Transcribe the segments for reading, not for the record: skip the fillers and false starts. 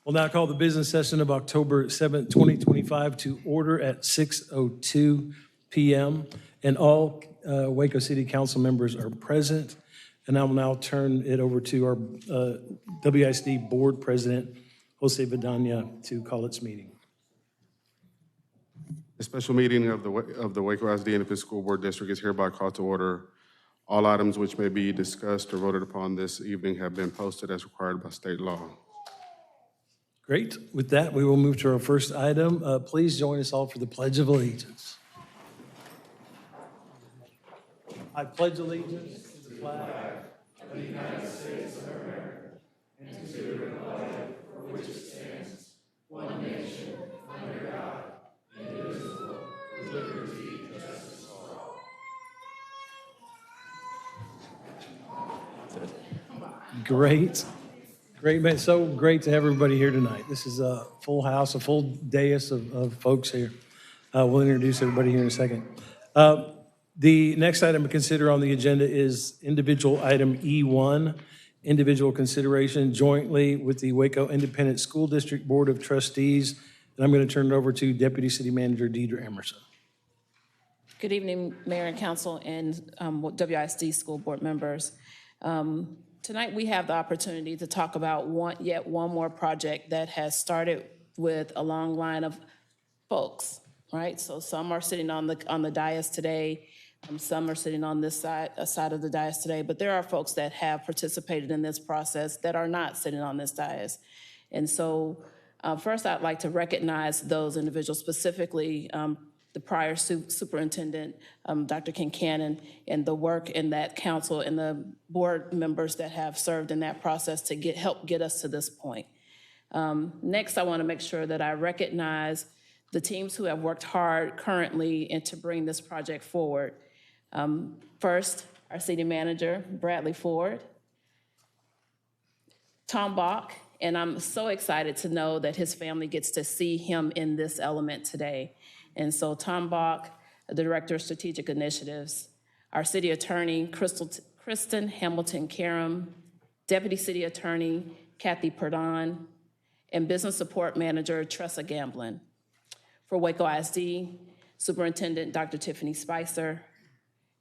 We'll now call the business session of October 7th, 2025 to order at 6:02 PM. And all Waco City Council members are present. And I will now turn it over to our WISD Board President, Jose Vidania, to call its meeting. The special meeting of the Waco ISD Independent School Board District is hereby called to order. All items which may be discussed or voted upon this evening have been posted as required by state law. Great. With that, we will move to our first item. Please join us all for the Pledge of Allegiance. I pledge allegiance to the flag of the United States of America and to the republic for which it stands, one nation, under God, indivisible, with liberty and justice for all. Great. Great, man. So great to have everybody here tonight. This is a full house, a full dais of folks here. We'll introduce everybody here in a second. The next item to consider on the agenda is individual item E1, individual consideration jointly with the Waco Independent School District Board of Trustees. And I'm going to turn it over to Deputy City Manager Deidre Emerson. Good evening, Mayor and Council and WISD school board members. Tonight, we have the opportunity to talk about yet one more project that has started with a long line of folks, right? So some are sitting on the dais today, some are sitting on this side of the dais today, but there are folks that have participated in this process that are not sitting on this dais. And so first, I'd like to recognize those individuals, specifically the prior superintendent, Dr. Kincannon, and the work in that council and the board members that have served in that process to help get us to this point. Next, I want to make sure that I recognize the teams who have worked hard currently and to bring this project forward. First, our city manager, Bradley Ford, Tom Bach, and I'm so excited to know that his family gets to see him in this element today. And so Tom Bach, the Director of Strategic Initiatives, our City Attorney, Kristen Hamilton-Karam, Deputy City Attorney, Kathy Perdon, and Business Support Manager, Tressa Gamblin. For Waco ISD, Superintendent Dr. Tiffany Spicer,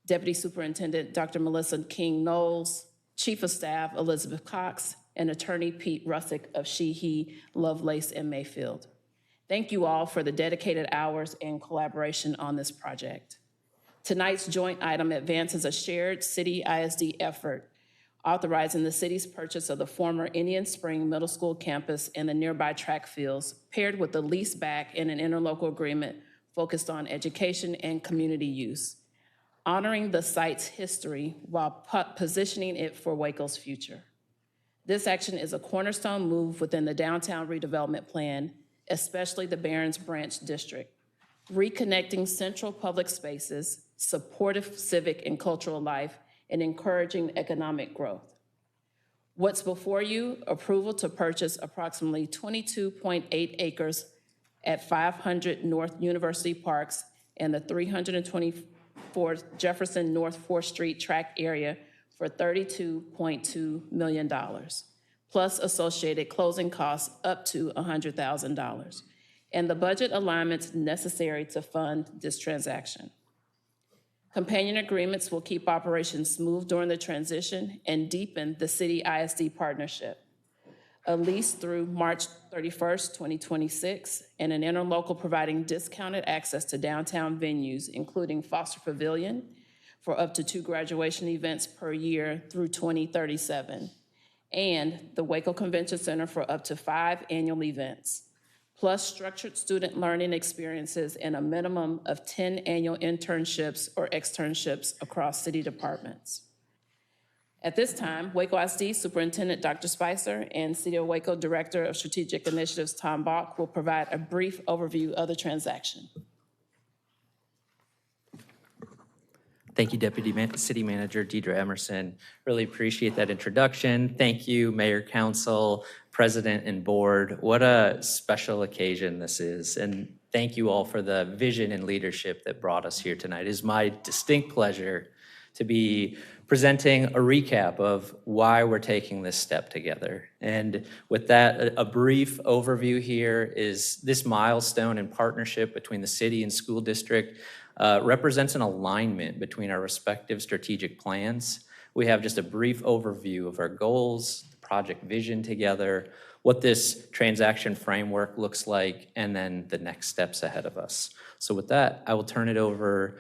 Deputy Superintendent Dr. Melissa King-Knowles, Chief of Staff Elizabeth Cox, and Attorney Pete Russick of She/He, Lovelace, and Mayfield. Thank you all for the dedicated hours and collaboration on this project. Tonight's joint item advances a shared city ISD effort, authorizing the city's purchase of the former Indian Spring Middle School campus and the nearby track fields, paired with the lease back in an interlocal agreement focused on education and community use, honoring the site's history while positioning it for Waco's future. This action is a cornerstone move within the downtown redevelopment plan, especially the Barron's Branch District, reconnecting central public spaces, supportive civic and cultural life, and encouraging economic growth. What's before you, approval to purchase approximately 22.8 acres at 500 North University Parks and the 324 Jefferson North 4th Street track area for $32.2 million. Plus associated closing costs up to $100,000, and the budget alignments necessary to fund this transaction. Companion agreements will keep operations smooth during the transition and deepen the city ISD partnership. A lease through March 31st, 2026, and an interlocal providing discounted access to downtown venues, including Foster Pavilion, for up to 2 graduation events per year through 2037. And the Waco Convention Center for up to 5 annual events, plus structured student learning experiences and a minimum of 10 annual internships or externships across city departments. At this time, Waco ISD Superintendent Dr. Spicer and City of Waco Director of Strategic Initiatives Tom Bach will provide a brief overview of the transaction. Thank you, Deputy City Manager Deidre Emerson. Really appreciate that introduction. Thank you, Mayor, Council, President, and Board. What a special occasion this is. And thank you all for the vision and leadership that brought us here tonight. It is my distinct pleasure to be presenting a recap of why we're taking this step together. And with that, a brief overview here is this milestone in partnership between the city and school district represents an alignment between our respective strategic plans. We have just a brief overview of our goals, the project vision together, what this transaction framework looks like, and then the next steps ahead of us. So with that, I will turn it over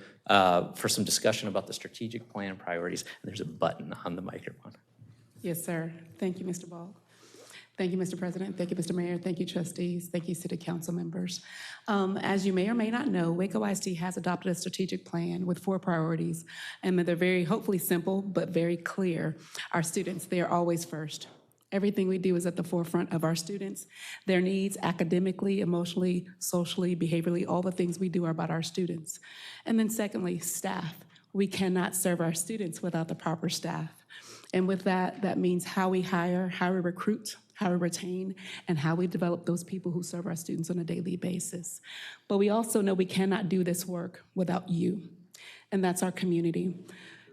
for some discussion about the strategic plan priorities. And there's a button on the microphone. Yes, sir. Thank you, Mr. Ball. Thank you, Mr. President. Thank you, Mr. Mayor. Thank you, trustees. Thank you, city council members. As you may or may not know, Waco ISD has adopted a strategic plan with 4 priorities, and they're very, hopefully simple, but very clear. Our students, they are always first. Everything we do is at the forefront of our students. Their needs academically, emotionally, socially, behaviorally, all the things we do are about our students. And then secondly, staff. We cannot serve our students without the proper staff. And with that, that means how we hire, how we recruit, how we retain, and how we develop those people who serve our students on a daily basis. But we also know we cannot do this work without you, and that's our community.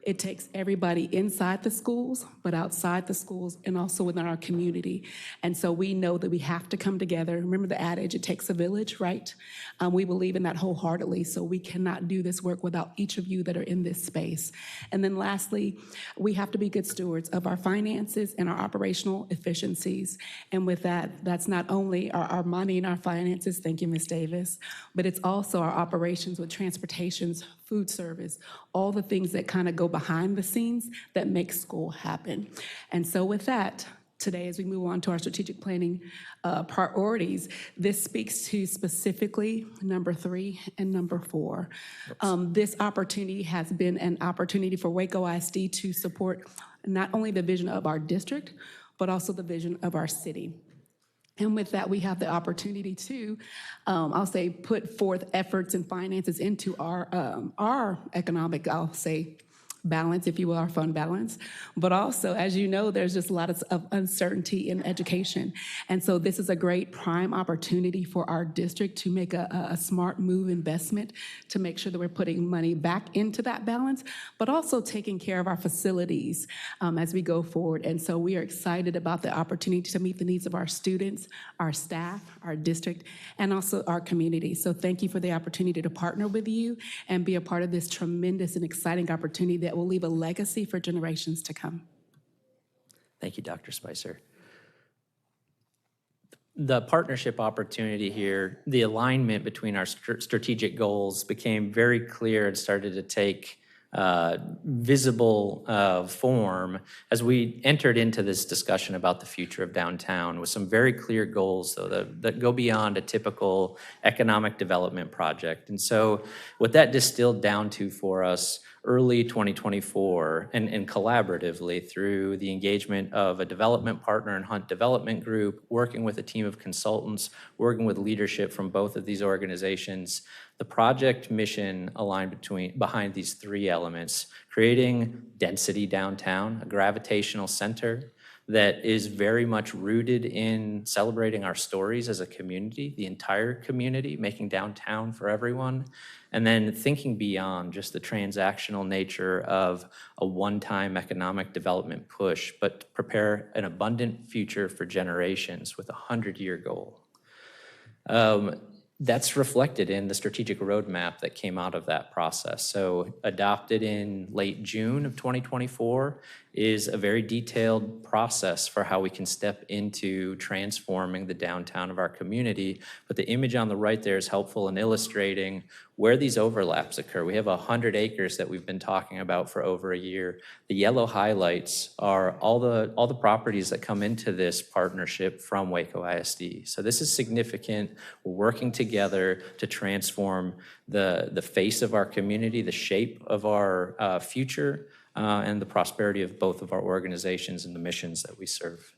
It takes everybody inside the schools, but outside the schools, and also within our community. And so we know that we have to come together. Remember the adage, it takes a village, right? We believe in that wholeheartedly, so we cannot do this work without each of you that are in this space. And then lastly, we have to be good stewards of our finances and our operational efficiencies. And with that, that's not only our money and our finances, thank you, Ms. Davis, but it's also our operations with transportations, food service, all the things that kind of go behind the scenes that make school happen. And so with that, today, as we move on to our strategic planning priorities, this speaks to specifically number 3 and number 4. This opportunity has been an opportunity for Waco ISD to support not only the vision of our district, but also the vision of our city. And with that, we have the opportunity to, I'll say, put forth efforts and finances into our economic, I'll say, balance, if you will, our fund balance. But also, as you know, there's just a lot of uncertainty in education. And so this is a great prime opportunity for our district to make a smart move investment to make sure that we're putting money back into that balance, but also taking care of our facilities as we go forward. And so we are excited about the opportunity to meet the needs of our students, our staff, our district, and also our community. So thank you for the opportunity to partner with you and be a part of this tremendous and exciting opportunity that will leave a legacy for generations to come. Thank you, Dr. Spicer. The partnership opportunity here, the alignment between our strategic goals became very clear and started to take visible form as we entered into this discussion about the future of downtown with some very clear goals, though, that go beyond a typical economic development project. And so what that distilled down to for us early 2024 and collaboratively through the engagement of a development partner and Hunt Development Group, working with a team of consultants, working with leadership from both of these organizations, the project mission aligned behind these 3 elements: creating density downtown, a gravitational center that is very much rooted in celebrating our stories as a community, the entire community, making downtown for everyone, and then thinking beyond just the transactional nature of a one-time economic development push, but prepare an abundant future for generations with a 100-year goal. That's reflected in the strategic roadmap that came out of that process. So adopted in late June of 2024 is a very detailed process for how we can step into transforming the downtown of our community. But the image on the right there is helpful in illustrating where these overlaps occur. We have 100 acres that we've been talking about for over a year. The yellow highlights are all the properties that come into this partnership from Waco ISD. So this is significant. We're working together to transform the face of our community, the shape of our future, and the prosperity of both of our organizations and the missions that we serve.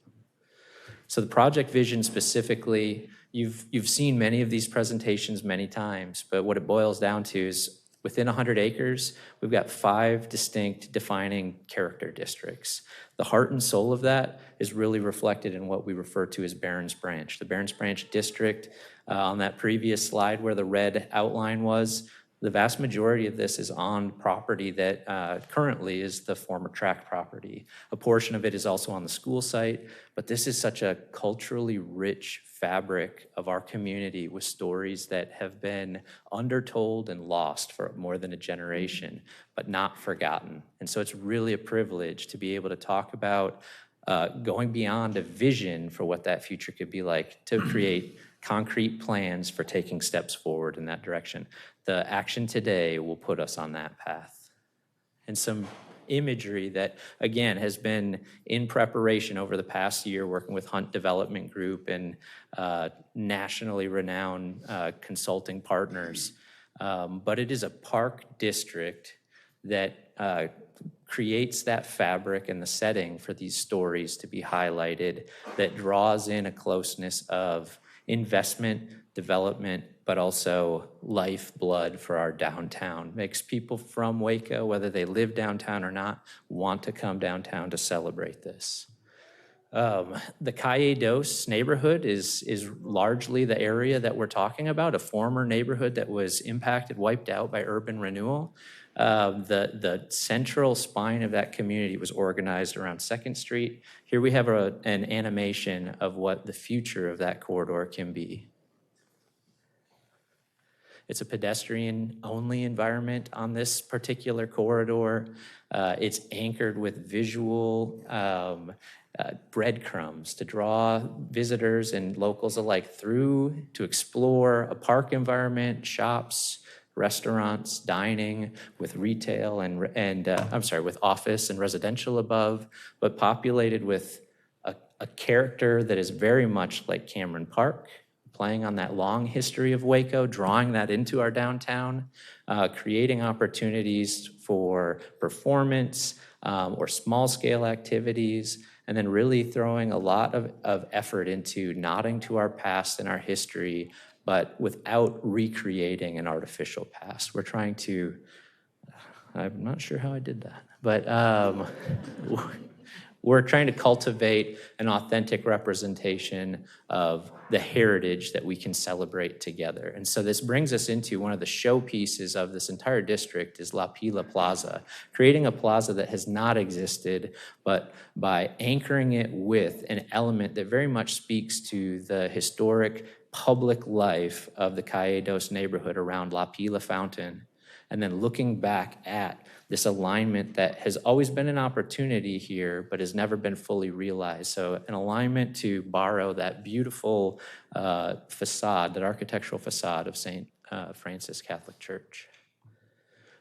So the project vision specifically, you've seen many of these presentations many times, but what it boils down to is within 100 acres, we've got 5 distinct defining character districts. The heart and soul of that is really reflected in what we refer to as Barron's Branch. The Barron's Branch district, on that previous slide where the red outline was, The vast majority of this is on property that currently is the former tract property. A portion of it is also on the school site, but this is such a culturally rich fabric of our community with stories that have been undertold and lost for more than a generation, but not forgotten. And so it's really a privilege to be able to talk about going beyond a vision for what that future could be like, to create concrete plans for taking steps forward in that direction. The action today will put us on that path. And some imagery that, again, has been in preparation over the past year, working with Hunt Development Group and nationally renowned consulting partners. But it is a park district that creates that fabric and the setting for these stories to be highlighted, that draws in a closeness of investment, development, but also lifeblood for our downtown. Makes people from Waco, whether they live downtown or not, want to come downtown to celebrate this. The Calle Dos neighborhood is largely the area that we're talking about, a former neighborhood that was impacted, wiped out by urban renewal. The central spine of that community was organized around 2nd Street. Here we have an animation of what the future of that corridor can be. It's a pedestrian-only environment on this particular corridor. It's anchored with visual breadcrumbs to draw visitors and locals alike through to explore a park environment, shops, restaurants, dining, with retail with office and residential above, but populated with a character that is very much like Cameron Park, playing on that long history of Waco, drawing that into our downtown, creating opportunities for performance or small-scale activities, and then really throwing a lot of effort into nodding to our past and our history, but without recreating an artificial past. We're trying to, I'm not sure how I did that, but we're trying to cultivate an authentic representation of the heritage that we can celebrate together. And so this brings us into one of the showpieces of this entire district is La Pila Plaza, creating a plaza that has not existed, but by anchoring it with an element that very much speaks to the historic public life of the Calle Dos neighborhood around La Pila Fountain, and then looking back at this alignment that has always been an opportunity here, but has never been fully realized. So an alignment to borrow that beautiful facade, that architectural facade of St. Francis Catholic Church.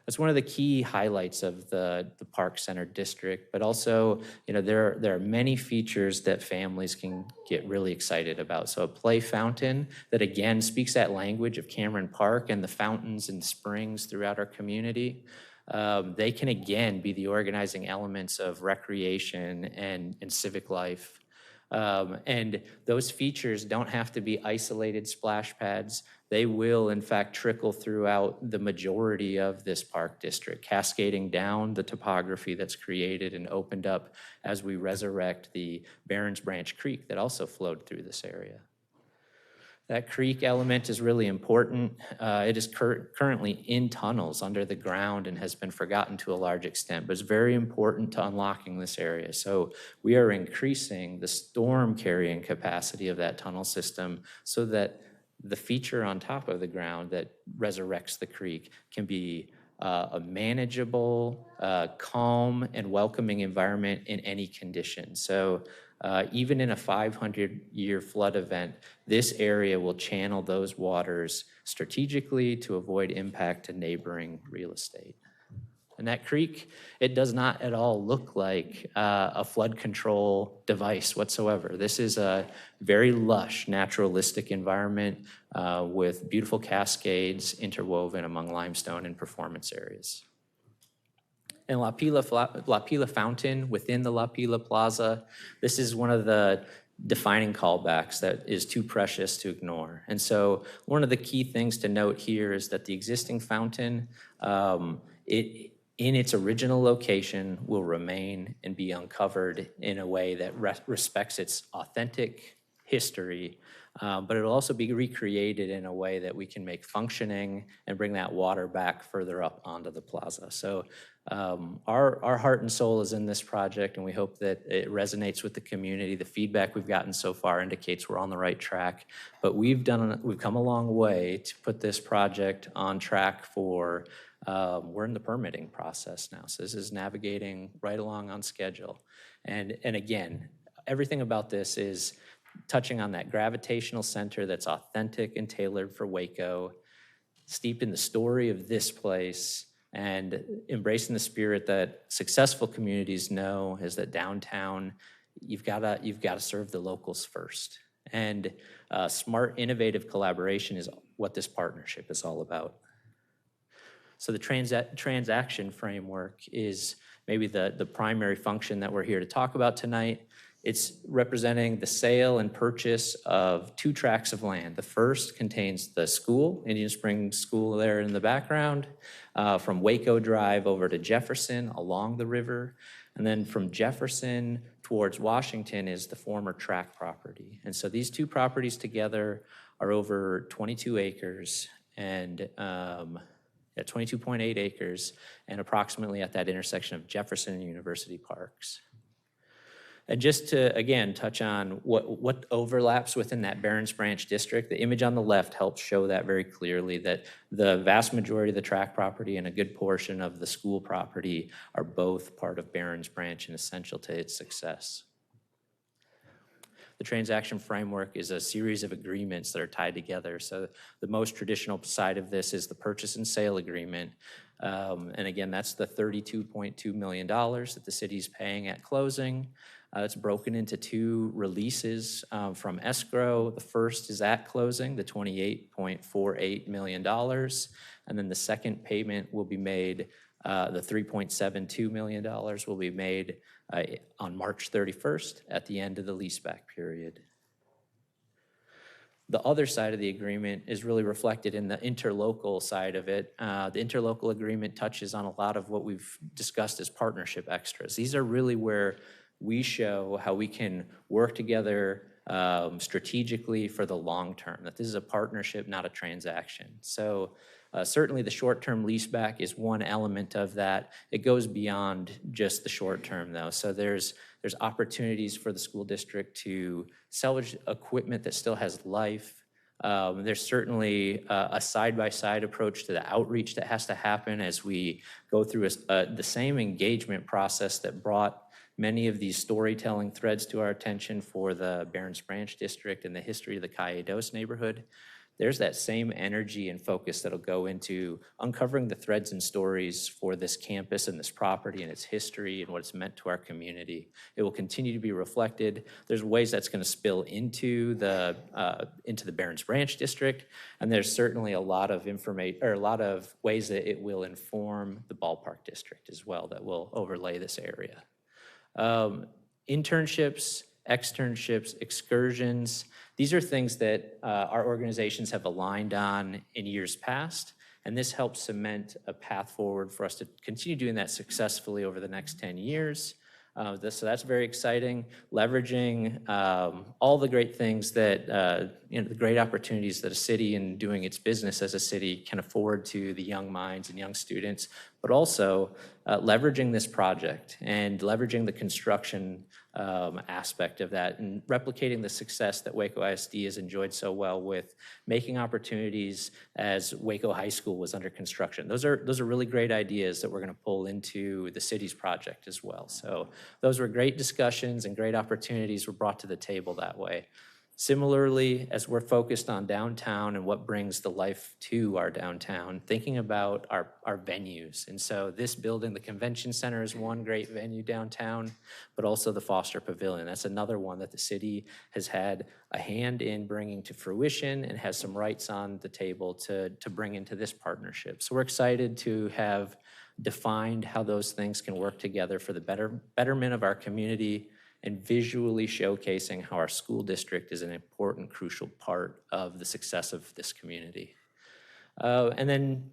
That's one of the key highlights of the Park Center District, but also, there are many features that families can get really excited about. So a play fountain that, again, speaks that language of Cameron Park and the fountains and springs throughout our community. They can, again, be the organizing elements of recreation and civic life. And those features don't have to be isolated splash pads. They will, in fact, trickle throughout the majority of this park district, cascading down the topography that's created and opened up as we resurrect the Barons Branch Creek that also flowed through this area. That creek element is really important. It is currently in tunnels under the ground and has been forgotten to a large extent, but it's very important to unlocking this area. So we are increasing the storm carrying capacity of that tunnel system so that the feature on top of the ground that resurrects the creek can be a manageable, calm, and welcoming environment in any condition. So even in a 500-year flood event, this area will channel those waters strategically to avoid impact to neighboring real estate. And that creek, it does not at all look like a flood control device whatsoever. This is a very lush, naturalistic environment with beautiful cascades interwoven among limestone and performance areas. And La Pila Fountain within the La Pila Plaza, this is one of the defining callbacks that is too precious to ignore. And so one of the key things to note here is that the existing fountain, in its original location, will remain and be uncovered in a way that respects its authentic history, but it'll also be recreated in a way that we can make functioning and bring that water back further up onto the plaza. So our heart and soul is in this project, and we hope that it resonates with the community. The feedback we've gotten so far indicates we're on the right track, but we've come a long way to put this project on track for, we're in the permitting process now. So this is navigating right along on schedule. And again, everything about this is touching on that gravitational center that's authentic and tailored for Waco, steeped in the story of this place, and embracing the spirit that successful communities know is that downtown, you've got to serve the locals first. And smart, innovative collaboration is what this partnership is all about. So the transaction framework is maybe the primary function that we're here to talk about tonight. It's representing the sale and purchase of 2 tracts of land. The first contains the school, Indian Springs School there in the background, from Waco Drive over to Jefferson along the river. And then from Jefferson towards Washington is the former tract property. And so these 2 properties together are over 22 acres and 22.8 acres, and approximately at that intersection of Jefferson and University Parks. And just to, again, touch on what overlaps within that Barrens Branch district, the image on the left helps show that very clearly, that the vast majority of the tract property and a good portion of the school property are both part of Barrens Branch and essential to its success. The transaction framework is a series of agreements that are tied together. So the most traditional side of this is the purchase and sale agreement. And again, that's the $32.2 million that the city's paying at closing. It's broken into 2 releases from escrow. The first is at closing, the $28.48 million. And then the second payment will be made, the $3.72 million will be made on March 31st at the end of the leaseback period. The other side of the agreement is really reflected in the interlocal side of it. The interlocal agreement touches on a lot of what we've discussed as partnership extras. These are really where we show how we can work together strategically for the long term, that this is a partnership, not a transaction. So certainly the short-term leaseback is one element of that. It goes beyond just the short term though. So there's opportunities for the school district to salvage equipment that still has life. There's certainly a side-by-side approach to the outreach that has to happen as we go through the same engagement process that brought many of these storytelling threads to our attention for the Barrens Branch district and the history of the Calle Dos neighborhood. There's that same energy and focus that'll go into uncovering the threads and stories for this campus and this property and its history and what it's meant to our community. It will continue to be reflected. There's ways that's going to spill into the Barrens Branch district, and there's certainly a lot of information or a lot of ways that it will inform the ballpark district as well that will overlay this area. Internships, externships, excursions, these are things that our organizations have aligned on in years past, and this helps cement a path forward for us to continue doing that successfully over the next 10 years. So that's very exciting, leveraging all the great things that, the great opportunities that a city and doing its business as a city can afford to the young minds and young students, but also leveraging this project and leveraging the construction aspect of that and replicating the success that Waco ISD has enjoyed so well with making opportunities as Waco High School was under construction. Those are really great ideas that we're going to pull into the city's project as well. So those were great discussions and great opportunities were brought to the table that way. Similarly, as we're focused on downtown and what brings the life to our downtown, thinking about our venues. And so this building, the convention center, is one great venue downtown, but also the Foster Pavilion. That's another one that the city has had a hand in bringing to fruition and has some rights on the table to bring into this partnership. So we're excited to have defined how those things can work together for the betterment of our community and visually showcasing how our school district is an important, crucial part of the success of this community. And then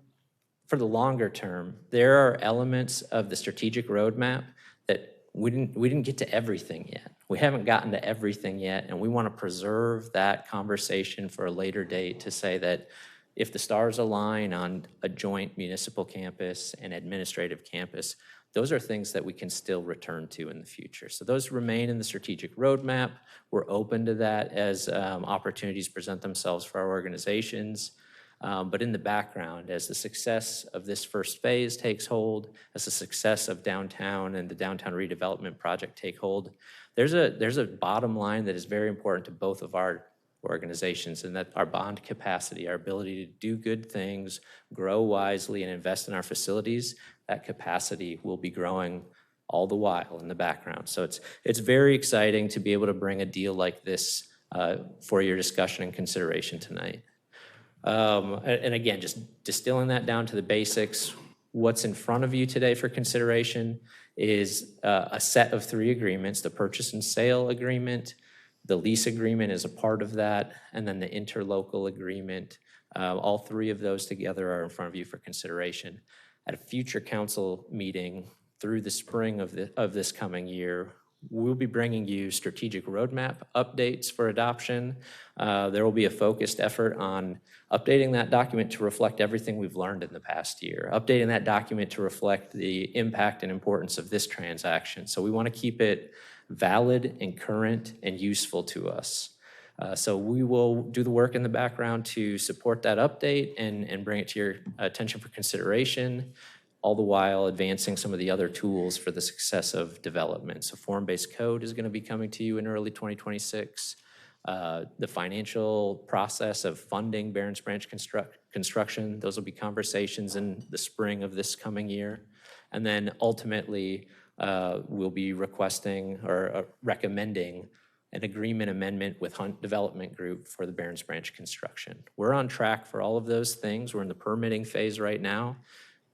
for the longer term, there are elements of the strategic roadmap that we didn't get to everything yet. We haven't gotten to everything yet, and we want to preserve that conversation for a later date to say that if the stars align on a joint municipal campus and administrative campus, those are things that we can still return to in the future. So those remain in the strategic roadmap. We're open to that as opportunities present themselves for our organizations. But in the background, as the success of this first phase takes hold, as the success of downtown and the downtown redevelopment project take hold, there's a bottom line that is very important to both of our organizations, and that our bond capacity, our ability to do good things, grow wisely, and invest in our facilities, that capacity will be growing all the while in the background. So it's very exciting to be able to bring a deal like this for your discussion and consideration tonight. And again, just distilling that down to the basics, what's in front of you today for consideration is a set of 3 agreements: the purchase and sale agreement, the lease agreement is a part of that, and then the interlocal agreement. All 3 of those together are in front of you for consideration. At a future council meeting through the spring of this coming year, we'll be bringing you strategic roadmap updates for adoption. There will be a focused effort on updating that document to reflect everything we've learned in the past year, updating that document to reflect the impact and importance of this transaction. So we want to keep it valid and current and useful to us. So we will do the work in the background to support that update and bring it to your attention for consideration, all the while advancing some of the other tools for the success of development. So form-based code is going to be coming to you in early 2026. The financial process of funding Barron's Branch construction, those will be conversations in the spring of this coming year. And then ultimately, we'll be requesting or recommending an agreement amendment with Hunt Development Group for the Barron's Branch construction. We're on track for all of those things. We're in the permitting phase right now.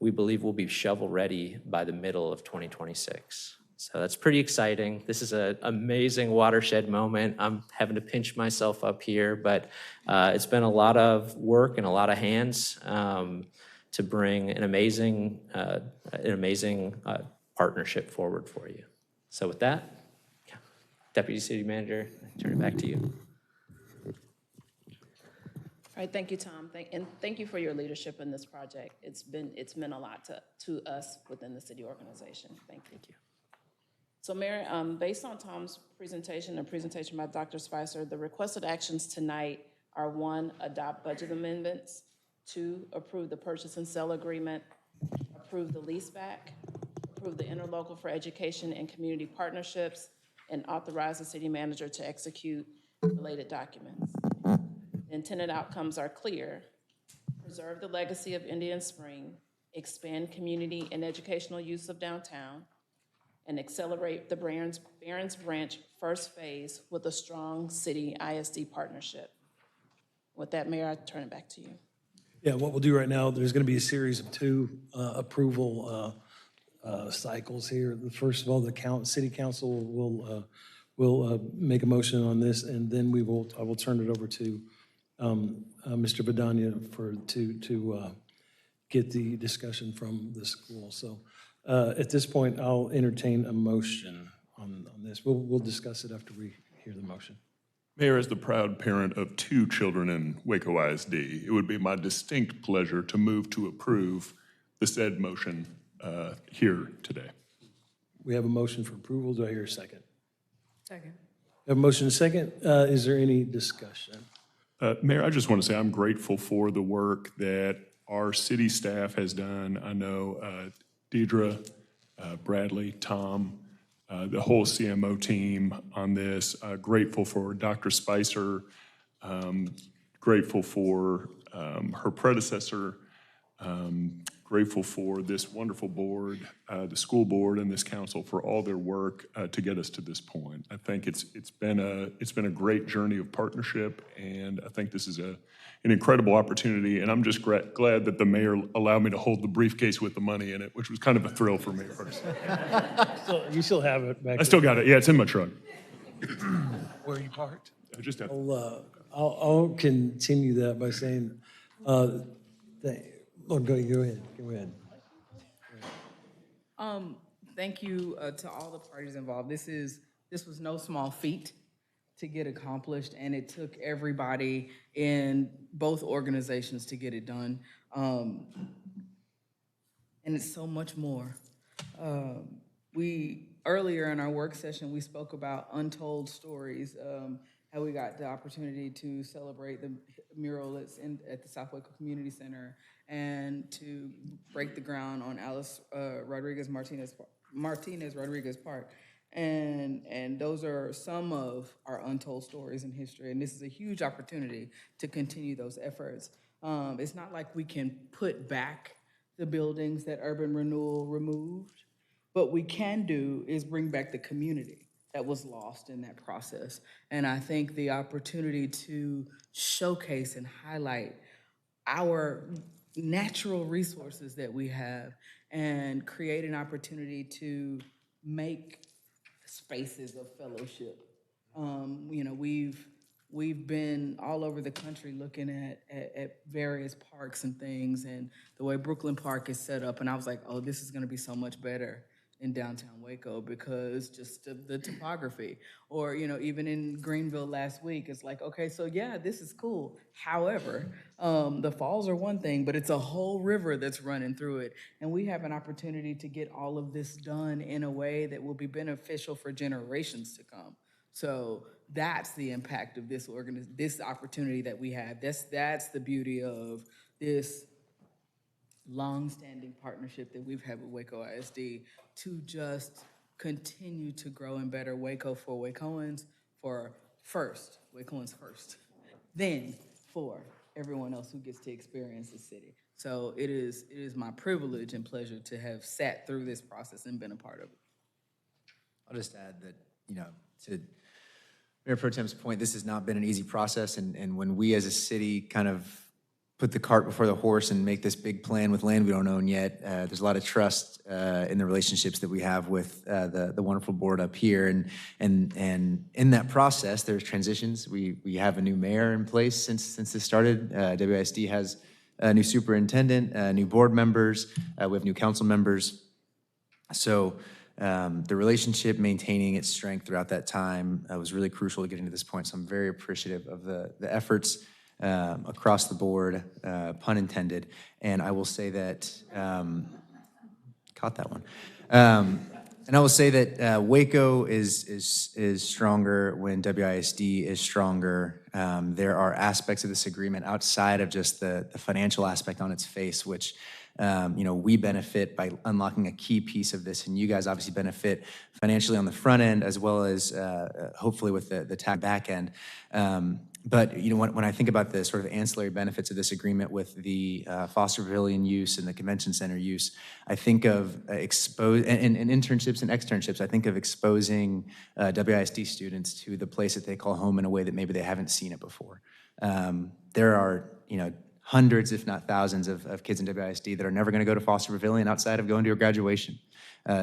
We believe we'll be shovel-ready by the middle of 2026. So that's pretty exciting. This is an amazing watershed moment. I'm having to pinch myself up here, but it's been a lot of work and a lot of hands to bring an amazing partnership forward for you. So with that, Deputy City Manager, I turn it back to you. All right, thank you, Tom. And thank you for your leadership in this project. It's meant a lot to us within the city organization. Thank you. So Mayor, based on Tom's presentation and presentation by Dr. Spicer, the requested actions tonight are: 1, adopt budget amendments; 2, approve the purchase and sale agreement; approve the lease back; approve the interlocal for education and community partnerships; and authorize the city manager to execute related documents. The intended outcomes are clear: preserve the legacy of Indian Spring, expand community and educational use of downtown, and accelerate the Barron's Branch first phase with a strong city ISD partnership. With that, Mayor, I turn it back to you. Yeah, what we'll do right now, there's going to be a series of 2 approval cycles here. First of all, the city council will make a motion on this, and then I will turn it over to Mr. Badania to get the discussion from the school. So at this point, I'll entertain a motion on this. We'll discuss it after we hear the motion. Mayor, as the proud parent of 2 children in Waco ISD, it would be my distinct pleasure to move to approve the said motion here today. We have a motion for approval. Do I hear a second? Second. We have a motion and a second. Is there any discussion? Mayor, I just want to say I'm grateful for the work that our city staff has done. I know Deidre, Bradley, Tom, the whole CMO team on this. Grateful for Dr. Spicer, grateful for her predecessor, grateful for this wonderful board, the school board and this council for all their work to get us to this point. I think it's been a great journey of partnership, and I think this is an incredible opportunity. And I'm just glad that the mayor allowed me to hold the briefcase with the money in it, which was kind of a thrill for me personally. So you still have it back I still got it. Yeah, it's in my truck. where you parked? I just have. I'll continue that by saying, go ahead. Thank you to all the parties involved. This is This was no small feat to get accomplished, and it took everybody in both organizations to get it done. And it's so much more. Earlier in our work session, we spoke about untold stories, how we got the opportunity to celebrate the mural at the South Waco Community Center and to break the ground on Alice Rodriguez Martinez Rodriguez Park. And those are some of our untold stories in history, and this is a huge opportunity to continue those efforts. It's not like we can put back the buildings that urban renewal removed. What we can do is bring back the community that was lost in that process. And I think the opportunity to showcase and highlight our natural resources that we have and create an opportunity to make spaces of fellowship. We've been all over the country looking at various parks and things, and the way Brooklyn Park is set up, and I was like, oh, this is gonna be so much better in downtown Waco because just of the topography. Or, even in Greenville last week, it's like, okay, so yeah, this is cool. However, the falls are one thing, but it's a whole river that's running through it. And we have an opportunity to get all of this done in a way that will be beneficial for generations to come. So that's the impact of this opportunity that we have. That's the beauty of this long-standing partnership that we've had with Waco ISD to just continue to grow and better Waco for Wacoans, Wacoans first, then for everyone else who gets to experience the city. So it is my privilege and pleasure to have sat through this process and been a part of it. I'll just add that, to Mayor Pro Tem's point, this has not been an easy process, and when we as a city kind of put the cart before the horse and make this big plan with land we don't own yet, there's a lot of trust in the relationships that we have with the wonderful board up here, and in that process, there's transitions. We have a new mayor in place since this started. WISD has a new superintendent, new board members, we have new council members. So the relationship maintaining its strength throughout that time was really crucial to getting to this point. So I'm very appreciative of the efforts across the board, pun intended. And I will say that, caught that one. And I will say that Waco is stronger when WISD is stronger. There are aspects of this agreement outside of just the financial aspect on its face, which we benefit by unlocking a key piece of this, and you guys obviously benefit financially on the front end as well as hopefully with the tag back end. But when I think about the sort of ancillary benefits of this agreement with the Foster Pavilion use and the convention center use, I think of and internships and externships. I think of exposing WISD students to the place that they call home in a way that maybe they haven't seen it before. There are hundreds, if not thousands, of kids in WISD that are never going to go to Foster Pavilion outside of going to a graduation.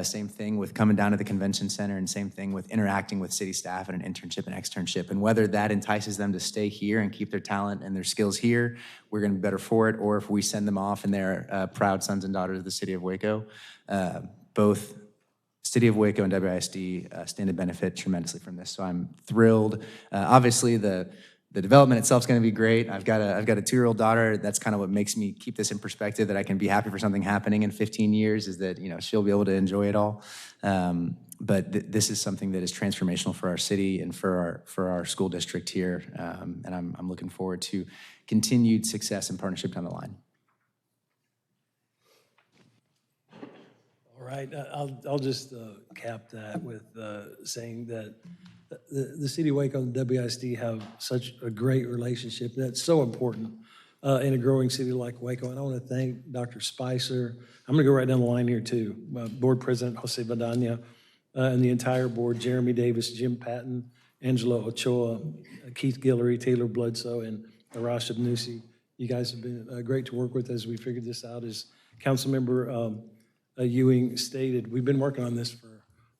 Same thing with coming down to the convention center, and same thing with interacting with city staff and an internship and externship. And whether that entices them to stay here and keep their talent and their skills here, we're going to be better for it. Or if we send them off and they're proud sons and daughters of the city of Waco, both City of Waco and WISD stand to benefit tremendously from this. So I'm thrilled. Obviously, the development itself is going to be great. I've got a 2-year-old daughter. That's kind of what makes me keep this in perspective, that I can be happy for something happening in 15 years, is that she'll be able to enjoy it all. But this is something that is transformational for our city and for our school district here, and I'm looking forward to continued success and partnership down the line. All right, I'll just cap that with saying that the City of Waco and WISD have such a great relationship. That's so important in a growing city like Waco. And I want to thank Dr. Spicer. I'm going to go right down the line here too. Board President Jose Badania and the entire board, Jeremy Davis, Jim Patton, Angela Ochoa, Keith Guillory, Taylor Bledsoe, and Arash Abnusi. You guys have been great to work with as we figured this out. As Councilmember Ewing stated, we've been working on this for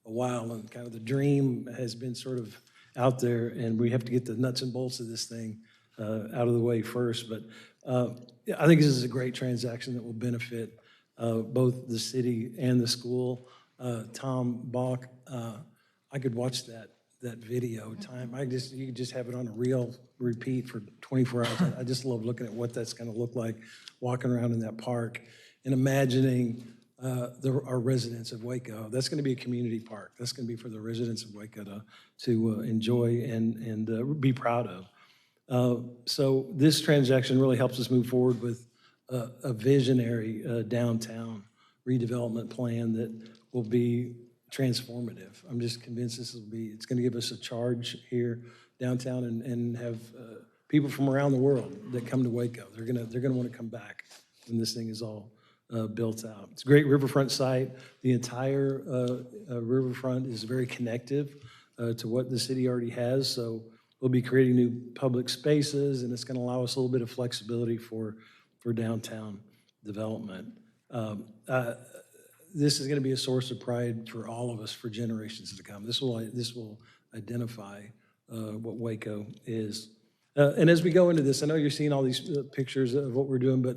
a while, and kind of the dream has been sort of out there, and we have to get the nuts and bolts of this thing out of the way first. But I think this is a great transaction that will benefit both the city and the school. Tom Bach, I could watch that that video time. You could just have it on a reel repeat for 24 hours. I just love looking at what that's gonna look like, walking around in that park and imagining our residents of Waco. That's gonna be a community park. That's gonna be for the residents of Waco to enjoy and be proud of. So this transaction really helps us move forward with a visionary downtown redevelopment plan that will be transformative. I'm just convinced it's going to give us a charge here downtown and have people from around the world that come to Waco. They're going to want to come back when this thing is all built out. It's a great riverfront site. The entire riverfront is very connective to what the city already has. So we'll be creating new public spaces, and it's going to allow us a little bit of flexibility for downtown development. This is going to be a source of pride for all of us for generations to come. This will identify what Waco is. And as we go into this, I know you're seeing all these pictures of what we're doing, but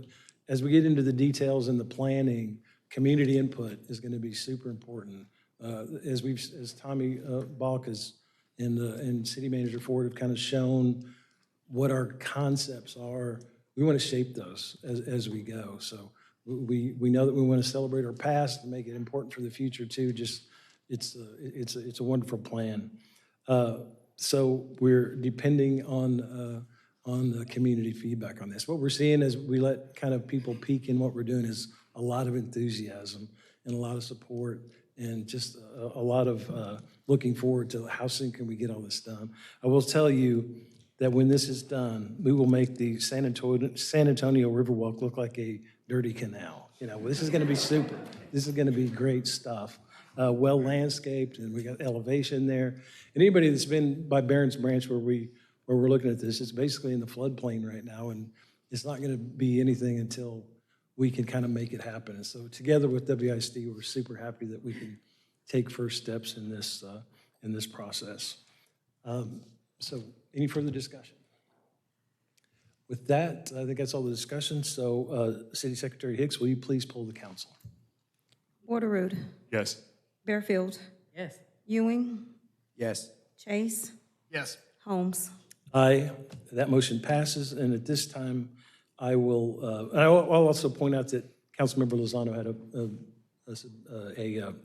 as we get into the details and the planning, community input is going to be super important. As Tommy Balk and City Manager Ford have kind of shown what our concepts are, we want to shape those as we go. So we know that we want to celebrate our past and make it important for the future too. Just it's a wonderful plan. So we're depending on the community feedback on this. What we're seeing as we let kind of people peek in what we're doing is a lot of enthusiasm and a lot of support and just a lot of looking forward to how soon can we get all this done. I will tell you that when this is done, we will make the San Antonio Riverwalk look like a dirty canal. This is going to be super. This is going to be great stuff. Well landscaped, and we got elevation there. And anybody that's been by Barron's Branch where we're looking at this, it's basically in the floodplain right now, and it's not going to be anything until we can kind of make it happen. And so together with WISD, we're super happy that we can take first steps in this process. So any further discussion? With that, I think that's all the discussion. So City Secretary Hicks, will you please poll the council? Waterroot, Yes. Bearfield, Yes. Ewing, Yes. Chase, Yes. Holmes. Aye, that motion passes. And at this time, I'll also point out that Councilmember Lozano had a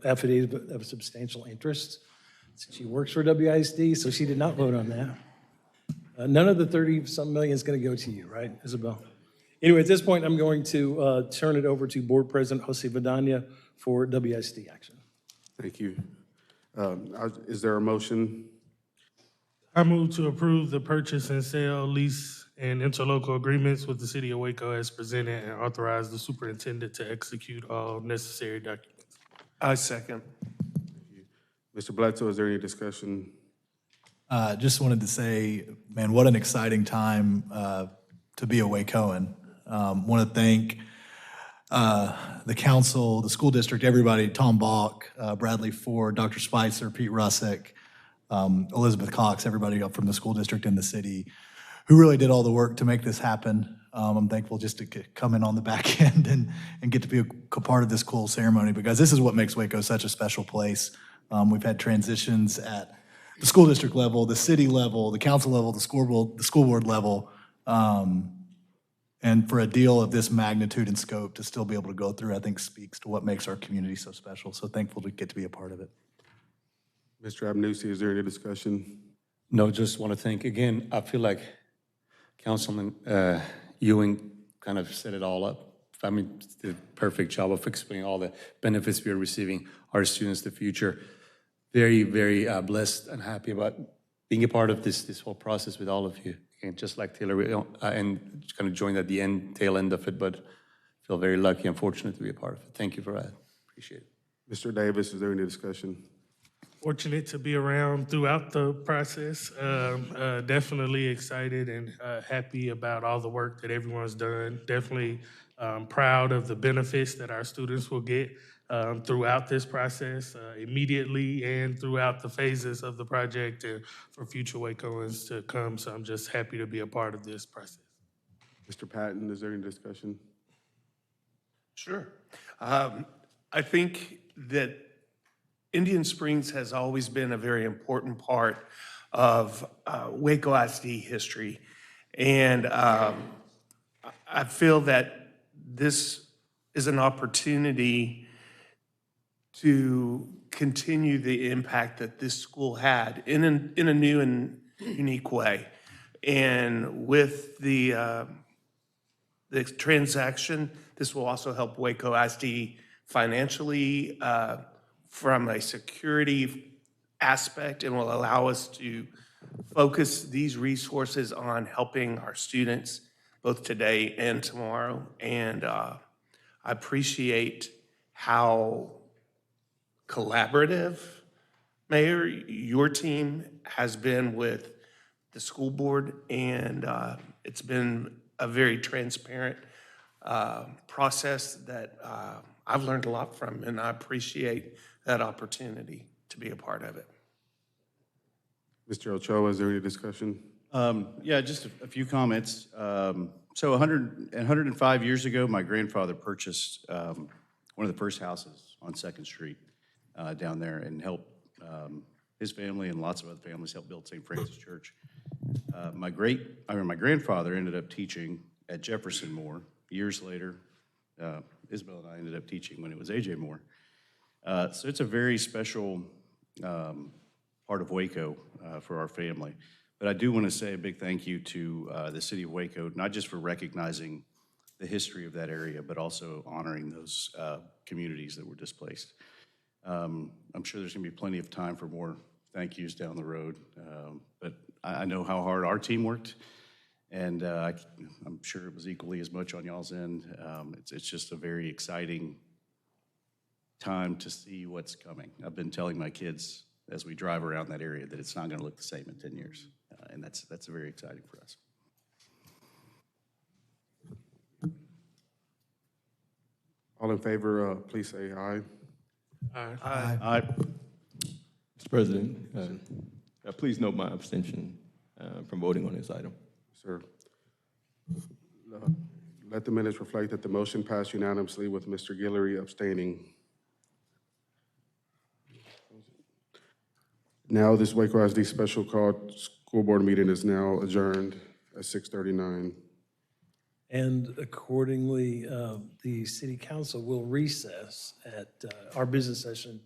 affidavit of substantial interest. She works for WISD, so she did not vote on that. None of the 30-some million is going to go to you, right, Isabel? Anyway, at this point, I'm going to turn it over to Board President Jose Vidania for WISD action. Thank you. Is there a motion? I move to approve the purchase and sale, lease, and interlocal agreements with the City of Waco as presented and authorize the superintendent to execute all necessary documents. I second. Mr. Bledsoe, is there any discussion? Just wanted to say, man, what an exciting time to be a Wacoan. Want to thank the council, the school district, everybody, Tom Balk, Bradley Ford, Dr. Spicer, Pete Russick, Elizabeth Cox, everybody up from the school district and the city who really did all the work to make this happen. I'm thankful just to come in on the back end and get to be a part of this cool ceremony because this is what makes Waco such a special place. We've had transitions at the school district level, the city level, the council level, the school board level. And for a deal of this magnitude and scope to still be able to go through, I think speaks to what makes our community so special. So thankful to get to be a part of it. Mr. Abnussi, is there any discussion? No, just want to thank, again, I feel like Councilman Ewing kind of set it all up. I mean, did a perfect job of explaining all the benefits we are receiving, our students, the future. Very, very blessed and happy about being a part of this whole process with all of you. And just like Taylor, and just kind of joined at the tail end of it, but feel very lucky and fortunate to be a part of it. Thank you for that. Appreciate it. Mr. Davis, is there any discussion? Fortunate to be around throughout the process. Definitely excited and happy about all the work that everyone's done. Definitely proud of the benefits that our students will get throughout this process, immediately and throughout the phases of the project and for future Wacoans to come. So I'm just happy to be a part of this process. Mr. Patton, is there any discussion? Sure. I think that Indian Springs has always been a very important part of Waco ISD history. And I feel that this is an opportunity to continue the impact that this school had in a new and unique way. And with the transaction, this will also help Waco ISD financially from a security aspect, and will allow us to focus these resources on helping our students both today and tomorrow. And I appreciate how collaborative, Mayor, your team has been with the school board, and it's been a very transparent process that I've learned a lot from, and I appreciate that opportunity to be a part of it. Mr. Ochoa, is there any discussion? Yeah, just a few comments. So 105 years ago, my grandfather purchased one of the first houses on 2nd Street down there, and helped his family and lots of other families help build St. Francis Church. My grandfather ended up teaching at Jefferson Moore. Years later, Isabel and I ended up teaching when it was A.J. Moore. So it's a very special part of Waco for our family. But I do want to say a big thank you to the city of Waco, not just for recognizing the history of that area, but also honoring those communities that were displaced. I'm sure there's going to be plenty of time for more thank yous down the road, but I know how hard our team worked, and I'm sure it was equally as much on y'all's end. It's just a very exciting time to see what's coming. I've been telling my kids as we drive around that area that it's not going to look the same in 10 years, and that's very exciting for us. All in favor, please say aye. Aye. Mr. President, please note my abstention from voting on this item. Sir. Let the minutes reflect that the motion passed unanimously with Mr. Guillory abstaining. Now, this Waco ISD special called school board meeting is now adjourned at 6:39. And accordingly, the city council will recess at our business session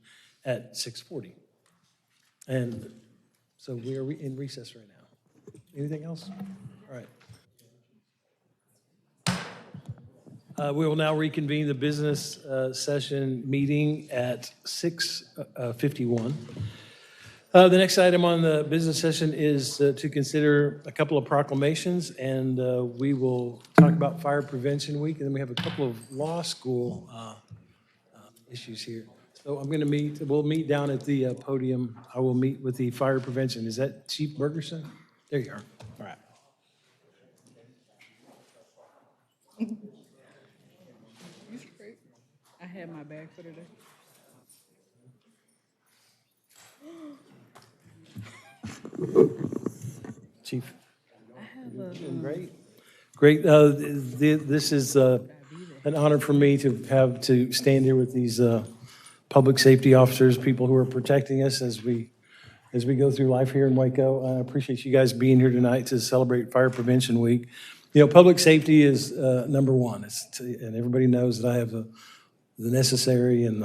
at 6:40. And so we are in recess right now. Anything else? All right. We will now reconvene the business session meeting at 6:51. The next item on the business session is to consider a couple of proclamations, and we will talk about Fire Prevention Week, and then we have a couple of law school issues here. So we'll meet down at the podium. I will meet with the Fire Prevention. Is that Chief Bergerson? There you are. All right. I had my bag for today. Chief. Doing great. Great. This is an honor for me to have to stand here with these public safety officers, people who are protecting us as we go through life here in Waco. I appreciate you guys being here tonight to celebrate Fire Prevention Week. You know, public safety is number one, and everybody knows that I have the necessary and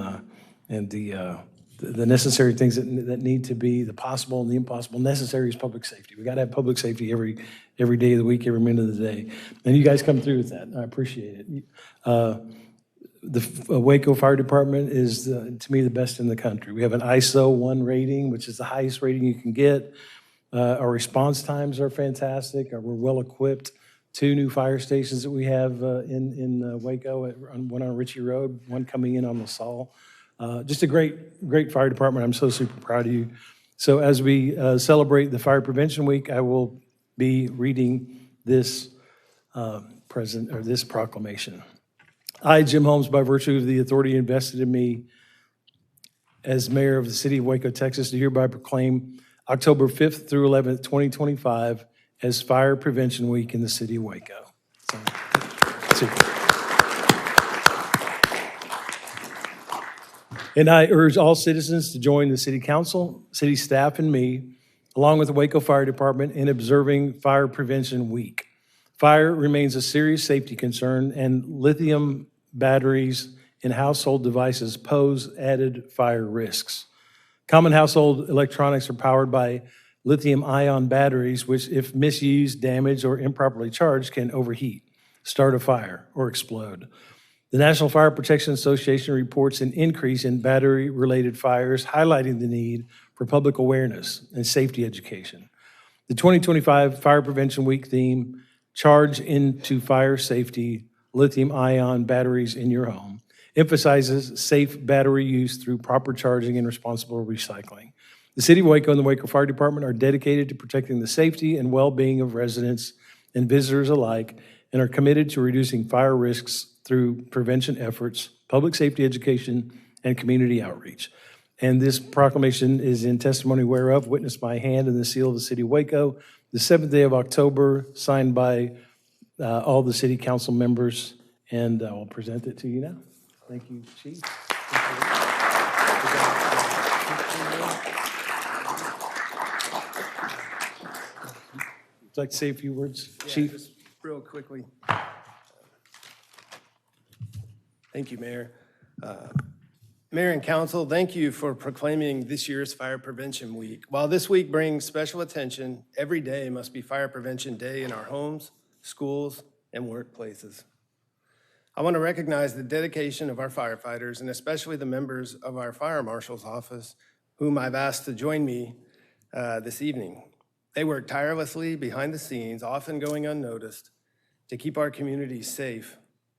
the necessary things that need to be, the possible and the impossible. Necessary is public safety. We got to have public safety every day of the week, every minute of the day. And you guys come through with that. I appreciate it. The Waco Fire Department is, to me, the best in the country. We have an ISO 1 rating, which is the highest rating you can get. Our response times are fantastic. We're well equipped. 2 new fire stations that we have in Waco, one on Ritchie Road, one coming in on LaSalle. Just a great fire department. I'm so super proud of you. So as we celebrate the Fire Prevention Week, I will be reading this this proclamation. I, Jim Holmes, by virtue of the authority invested in me as mayor of the city of Waco, Texas, do hereby proclaim October 5th through 11th, 2025 as Fire Prevention Week in the city of Waco. And I urge all citizens to join the city council, city staff, and me, along with the Waco Fire Department, in observing Fire Prevention Week. Fire remains a serious safety concern, and lithium batteries in household devices pose added fire risks. Common household electronics are powered by lithium-ion batteries, which, if misused, damaged, or improperly charged, can overheat, start a fire, or explode. The National Fire Protection Association reports an increase in battery-related fires, highlighting the need for public awareness and safety education. The 2025 Fire Prevention Week theme, Charge into Fire Safety, Lithium-Ion Batteries in Your Home, emphasizes safe battery use through proper charging and responsible recycling. The City of Waco and the Waco Fire Department are dedicated to protecting the safety and well-being of residents and visitors alike, and are committed to reducing fire risks through prevention efforts, public safety education, and community outreach. And this proclamation is in testimony whereof, witnessed by hand and the seal of the City of Waco, the 7th day of October, signed by all the city council members, and I will present it to you now. Thank you, Chief. Would you like to say a few words, Chief? Just real quickly. Thank you, Mayor. Mayor and Council, thank you for proclaiming this year's Fire Prevention Week. While this week brings special attention, every day must be Fire Prevention Day in our homes, schools, and workplaces. I want to recognize the dedication of our firefighters, and especially the members of our Fire Marshal's office, whom I've asked to join me this evening. They work tirelessly behind the scenes, often going unnoticed, to keep our communities safe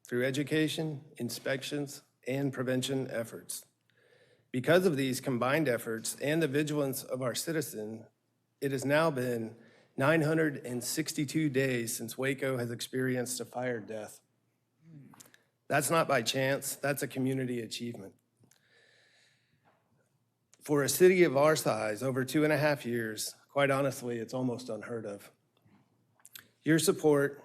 through education, inspections, and prevention efforts. Because of these combined efforts and the vigilance of our citizens, it has now been 962 days since Waco has experienced a fire death. That's not by chance, that's a community achievement. For a city of our size, over 2.5 years, quite honestly, it's almost unheard of. Your support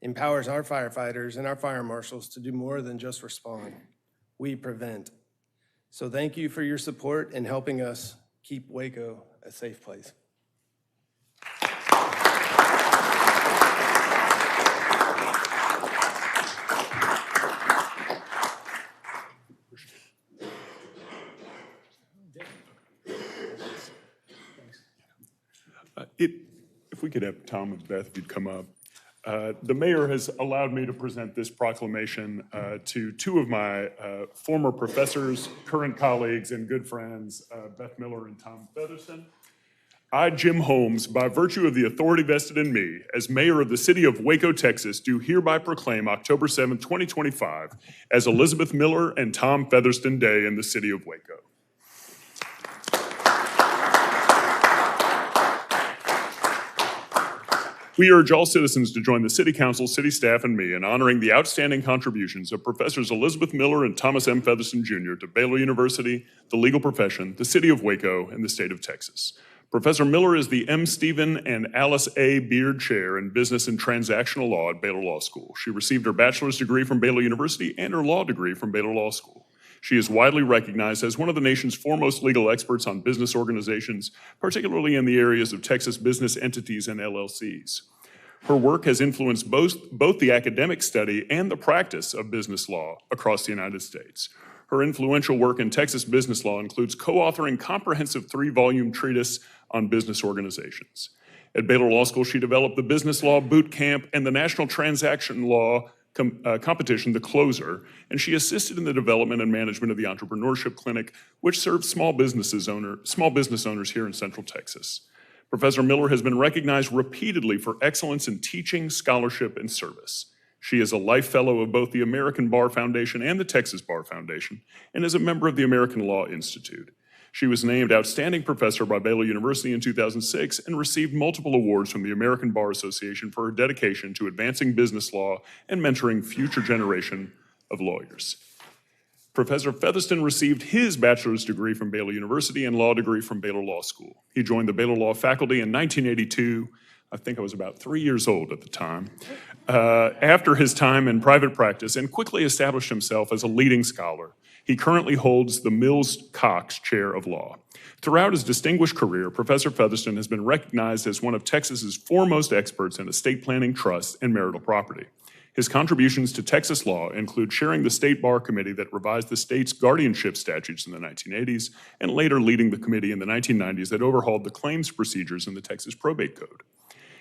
empowers our firefighters and our fire marshals to do more than just respond. We prevent. So thank you for your support in helping us keep Waco a safe place. If we could have Tom and Beth, if you'd come up. The mayor has allowed me to present this proclamation to two of my former professors, current colleagues, and good friends, Beth Miller and Tom Featherston. I, Jim Holmes, by virtue of the authority vested in me as mayor of the city of Waco, Texas, do hereby proclaim October 7, 2025 as Elizabeth Miller and Tom Featherston Day in the city of Waco. We urge all citizens to join the City Council, City staff, and me in honoring the outstanding contributions of Professors Elizabeth Miller and Thomas M. Featherston Jr. to Baylor University, the legal profession, the City of Waco, and the state of Texas. Professor Miller is the M. Stephen and Alice A. Beard Chair in Business and Transactional Law at Baylor Law School. She received her bachelor's degree from Baylor University and her law degree from Baylor Law School. She is widely recognized as one of the nation's foremost legal experts on business organizations, particularly in the areas of Texas business entities and LLCs. Her work has influenced both the academic study and the practice of business law across the United States. Her influential work in Texas business law includes co-authoring comprehensive 3-volume treatise on business organizations. At Baylor Law School, she developed the Business Law Boot Camp and the National Transaction Law competition, The Closer, and she assisted in the development and management of the Entrepreneurship Clinic, which serves small business owners here in Central Texas. Professor Miller has been recognized repeatedly for excellence in teaching, scholarship, and service. She is a Life Fellow of both the American Bar Foundation and the Texas Bar Foundation, and is a member of the American Law Institute. She was named Outstanding Professor by Baylor University in 2006 and received multiple awards from the American Bar Association for her dedication to advancing business law and mentoring future generation of lawyers. Professor Featherston received his bachelor's degree from Baylor University and law degree from Baylor Law School. He joined the Baylor Law faculty in 1982 I think I was about 3 years old at the time, after his time in private practice and quickly established himself as a leading scholar. He currently holds the Mills Cox Chair of Law. Throughout his distinguished career, Professor Featherston has been recognized as one of Texas's foremost experts in estate planning, trust, and marital property. His contributions to Texas law include chairing the State Bar Committee that revised the state's guardianship statutes in the 1980s, and later leading the committee in the 1990s that overhauled the claims procedures in the Texas Probate Code.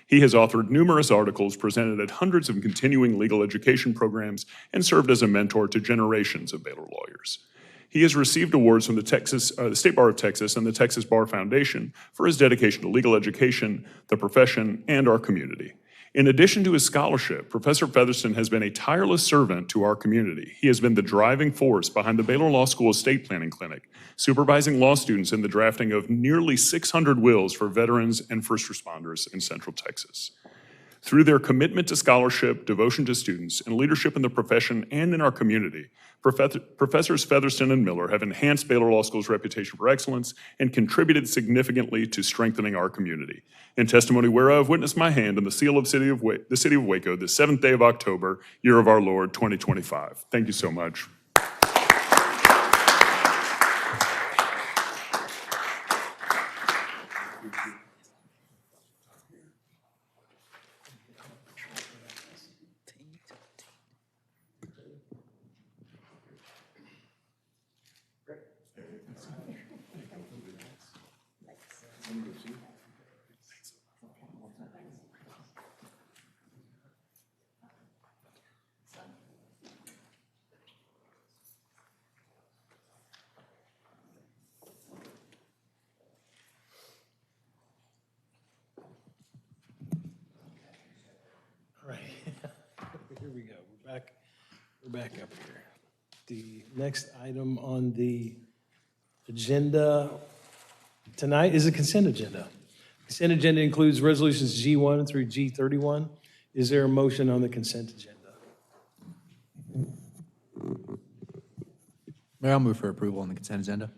He has authored numerous articles, presented at hundreds of continuing legal education programs, and served as a mentor to generations of Baylor lawyers. He has received awards from the State Bar of Texas and the Texas Bar Foundation for his dedication to legal education, the profession, and our community. In addition to his scholarship, Professor Featherston has been a tireless servant to our community. He has been the driving force behind the Baylor Law School Estate Planning Clinic, supervising law students in the drafting of nearly 600 wills for veterans and first responders in Central Texas. Through their commitment to scholarship, devotion to students, and leadership in the profession and in our community, Professors Featherston and Miller have enhanced Baylor Law School's reputation for excellence and contributed significantly to strengthening our community. In testimony whereof, witness my hand and the seal of the city of Waco, the 7th day of October, year of our Lord, 2025. Thank you so much. Here we go. We're back up here. The next item on the agenda tonight is a consent agenda. Consent agenda includes resolutions G1 through G31. Is there a motion on the consent agenda? Mayor, I'll move for approval on the consent agenda.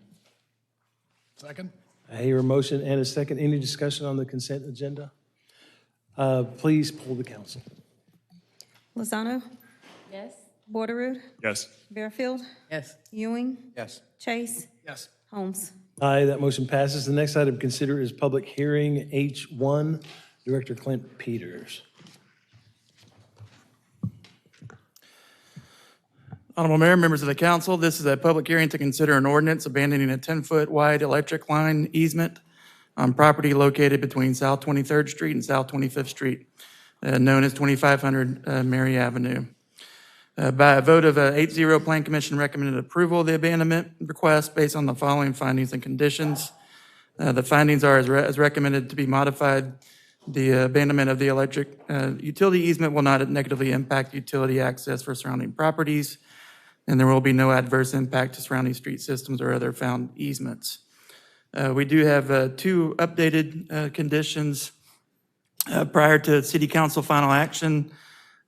Second. I hear a motion and a second. Any discussion on the consent agenda? Please poll the council. Lozano? Yes. Borderoud? Yes. Bearfield? Yes. Ewing? Yes. Chase? Yes. Holmes? Aye, that motion passes. The next item to consider is public hearing H1. Director Clint Peters. Honorable Mayor, members of the council, this is a public hearing to consider an ordinance abandoning a 10-foot wide electric line easement on property located between South 23rd Street and South 25th Street, known as 2500 Mary Avenue. By a vote of 8-0, Plan Commission recommended approval of the abandonment request based on the following findings and conditions. The findings are as recommended to be modified. The abandonment of the electric utility easement will not negatively impact utility access for surrounding properties, and there will be no adverse impact to surrounding street systems or other found easements. We do have two updated conditions prior to City Council final action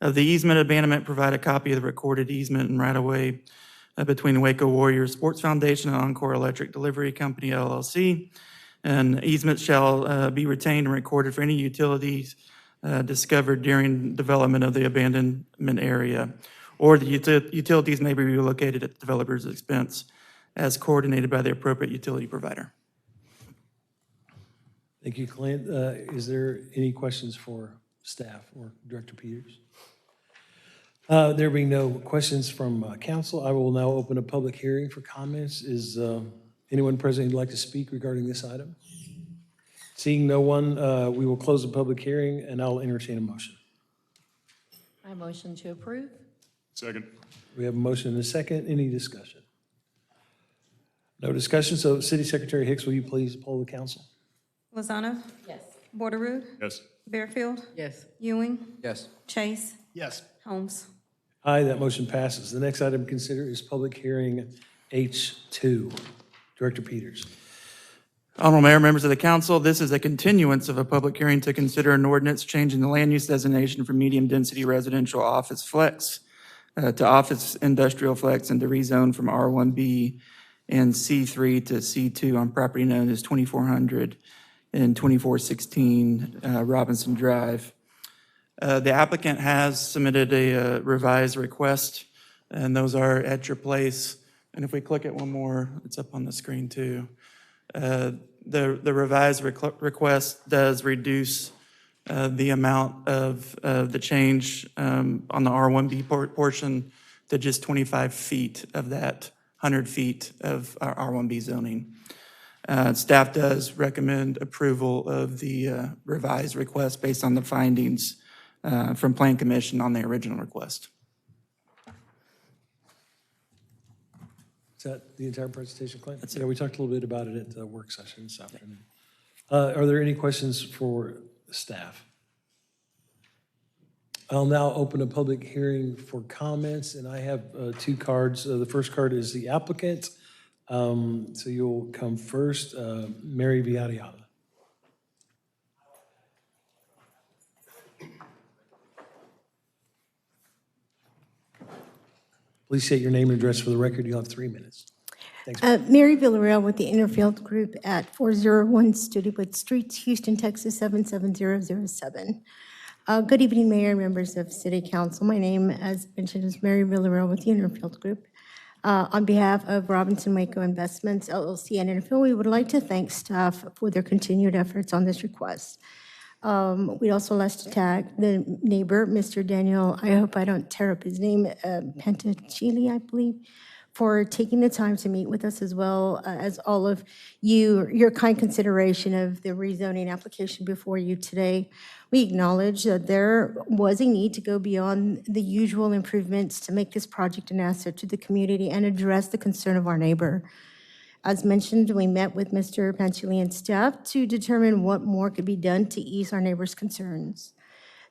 of the easement abandonment. Provide a copy of the recorded easement and right-of-way between Waco Warriors Sports Foundation and Encore Electric Delivery Company, LLC. And easements shall be retained and recorded for any utilities discovered during development of the abandonment area, or the utilities may be relocated at the developer's expense as coordinated by the appropriate utility provider. Thank you, Clint. Is there any questions for staff or Director Peters? There being no questions from council, I will now open a public hearing for comments. Is anyone present who'd like to speak regarding this item? Seeing no one, we will close the public hearing and I'll entertain a motion. I motion to approve. Second. We have a motion and a second. Any discussion? No discussion. So City Secretary Hicks, will you please poll the council? Lozano? Yes. Borderoud? Yes. Bearfield? Yes. Ewing? Yes. Chase? Yes. Holmes? Aye, that motion passes. The next item to consider is public hearing H2. Director Peters. Honorable Mayor, members of the council, this is a continuance of a public hearing to consider an ordinance changing the land use designation from medium-density residential office flex to office industrial flex and to rezone from R1B and C3 to C2 on property known as 2400 in 2416 Robinson Drive. The applicant has submitted a revised request, and those are at your place. And if we click it one more, it's up on the screen too. The revised request does reduce the amount of the change on the R1B portion to just 25 feet of that 100 feet of our R1B zoning. Staff does recommend approval of the revised request based on the findings from Plan Commission on the original request. Is that the entire presentation, Clint? Yeah, we talked a little bit about it at the work session this afternoon. Are there any questions for staff? I'll now open a public hearing for comments, and I have two cards. The first card is the applicant. So you'll come first, Mary Villarreal. Please state your name and address for the record. You'll have 3 minutes. Thanks. Mary Villarreal with the Interfield Group at 401 Studewood Street, Houston, Texas 77007. Good evening, Mayor and members of City Council. My name, as mentioned, is Mary Villarreal with the Interfield Group. On behalf of Robinson Waco Investments, LLC, and Interfield, we would like to thank staff for their continued efforts on this request. We'd also like to tag the neighbor, Mr. Daniel, I hope I don't tear up his name, Pentachili, I believe, for taking the time to meet with us, as well as all of you, your kind consideration of the rezoning application before you today. We acknowledge that there was a need to go beyond the usual improvements to make this project an asset to the community and address the concern of our neighbor. As mentioned, we met with Mr. Panchili and staff to determine what more could be done to ease our neighbor's concerns.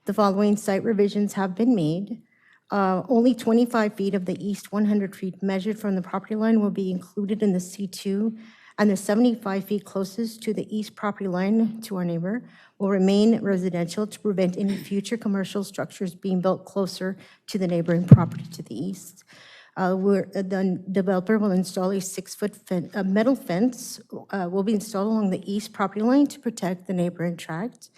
The following site revisions have been made. Only 25 feet of the east 100 feet measured from the property line will be included in the C2, and the 75 feet closest to the east property line to our neighbor will remain residential to prevent any future commercial structures being built closer to the neighboring property to the east. The developer will install a 6-foot metal fence will be installed along the east property line to protect the neighboring tract.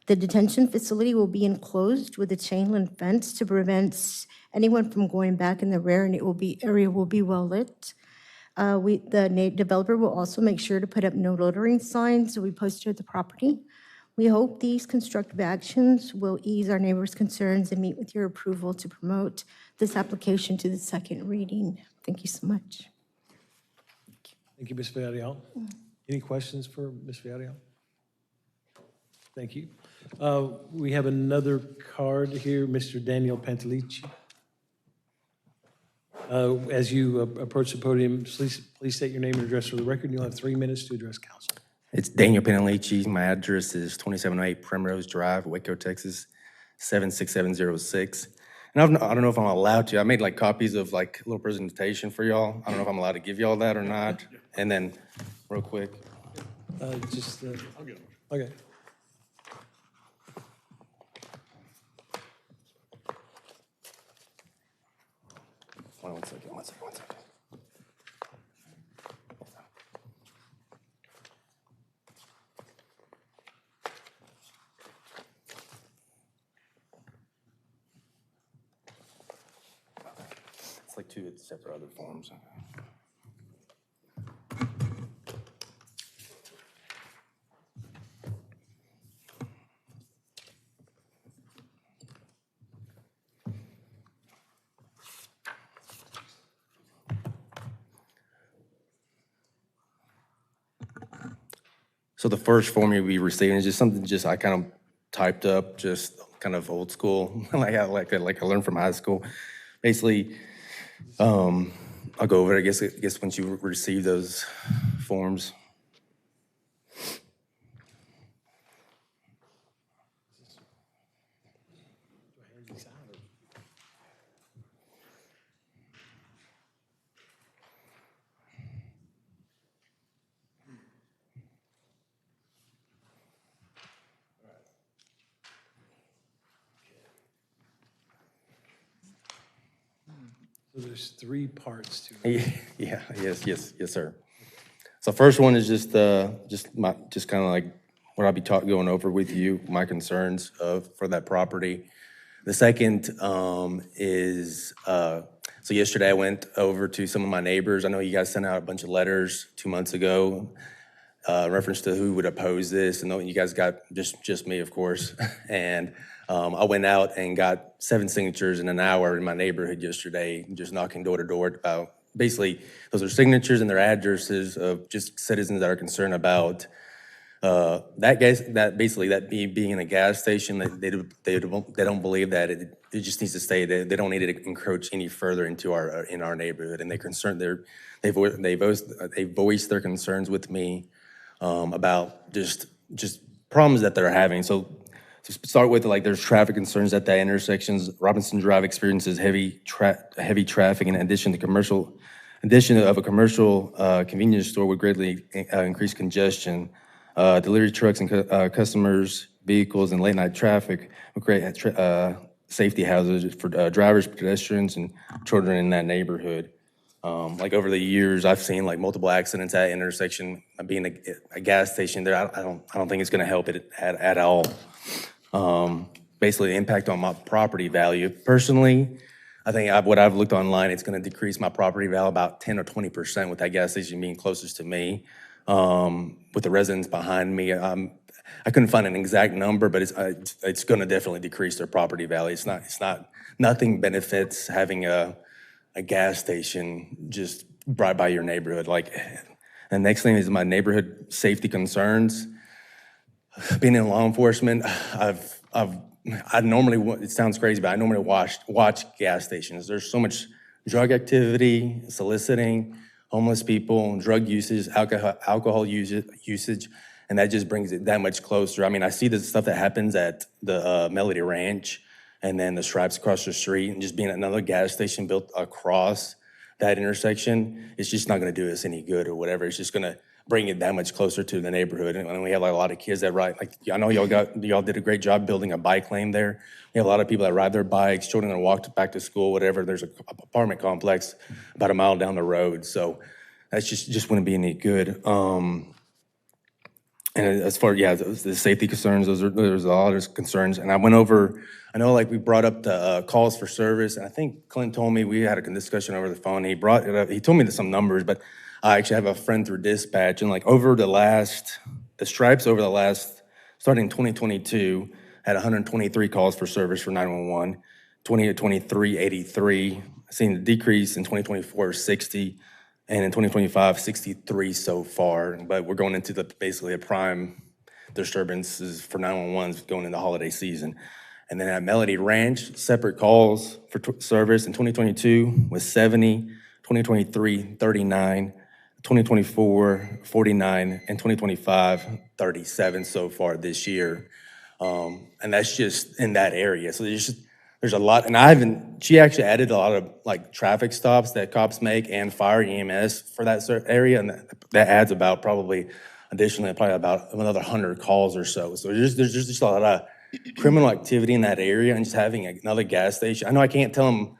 The detention facility will be enclosed with a chain link fence to prevent anyone from going back in the rear, and area will be well lit. The developer will also make sure to put up no loitering signs that we posted at the property. We hope these constructive actions will ease our neighbors' concerns and meet with your approval to promote this application to the second reading. Thank you so much. Thank you, Ms. Villarreal. Any questions for Ms. Villarreal? Thank you. We have another card here, Mr. Daniel Pantelici. As you approach the podium, please state your name and address for the record. You'll have 3 minutes to address council. It's Daniel Pantelici. My address is 2708 Primrose Drive, Waco, Texas, 76706. And I don't know if I'm allowed to. I made like copies of like a little presentation for y'all. I don't know if I'm allowed to give y'all that or not. And then, real quick. I'll get them. Okay. One second. It's like 2 separate other forms. So the first form you'll be receiving is just something I kind of typed up, just kind of old school, like I learned from high school. Basically, I'll go over it, I guess once you receive those forms. So there's 3 parts to it. Yeah, yes, sir. So first one is just kind of like what I'll be going over with you, my concerns for that property. The second is, so yesterday I went over to some of my neighbors. I know you guys sent out a bunch of letters 2 months ago, reference to who would oppose this, and you guys got just me, of course. And I went out and got 7 signatures in an hour in my neighborhood yesterday, just knocking door to door about, basically, those are signatures and their addresses of just citizens that are concerned about that being in a gas station. That they don't believe that it just needs to stay. They don't need it to encroach any further into our neighborhood, and they voiced their concerns with me about just problems that they're having. So to start with, like, there's traffic concerns at that intersections. Robinson Drive experiences heavy traffic in addition of a commercial convenience store would greatly increase congestion. Delivery trucks and customers, vehicles, and late night traffic will create safety hazards for drivers, pedestrians, and children in that neighborhood. Like, over the years, I've seen like multiple accidents at intersection. Being a gas station there, I don't think it's going to help it at all. Basically, the impact on my property value. Personally, I think what I've looked online, it's going to decrease my property value about 10 or 20% with that gas station being closest to me. With the residents behind me, I couldn't find an exact number, but it's going to definitely decrease their property value. Nothing benefits having a gas station just right by your neighborhood. Like, and next thing is my neighborhood safety concerns. Being in law enforcement, I normally, it sounds crazy, but I normally watch gas stations. There's so much drug activity, soliciting, homeless people, drug usage, alcohol usage, and that just brings it that much closer. I mean, I see the stuff that happens at the Melody Ranch, and then the Stripes across the street, and just being another gas station built across that intersection, it's just not going to do us any good or whatever. It's just going to bring it that much closer to the neighborhood. And we have like a lot of kids that ride, like, I know y'all did a great job building a bike lane there. We have a lot of people that ride their bikes, children that walk back to school, whatever. There's an apartment complex about a mile down the road. So that's just wouldn't be any good. And as far, the safety concerns, there's a lot of concerns. And I went over, I know, like, we brought up the calls for service, and I think Clint told me, we had a discussion over the phone. He brought it up, he told me some numbers, but I actually have a friend through dispatch, and like the Stripes starting in 2022, had 123 calls for service for 911, 2023, 83. Seen a decrease in 2024, 60, and in 2025, 63 so far. But we're going into basically a prime disturbances for 911s going into the holiday season. And then at Melody Ranch, separate calls for service in 2022 was 70, 2023, 39, 2024, 49, and 2025, 37 so far this year. And that's just in that area. So there's a lot, and she actually added a lot of like traffic stops that cops make and fire EMS for that area, and that adds about probably about another 100 calls or so. So there's just a lot of criminal activity in that area, and just having another gas station. I know I can't tell them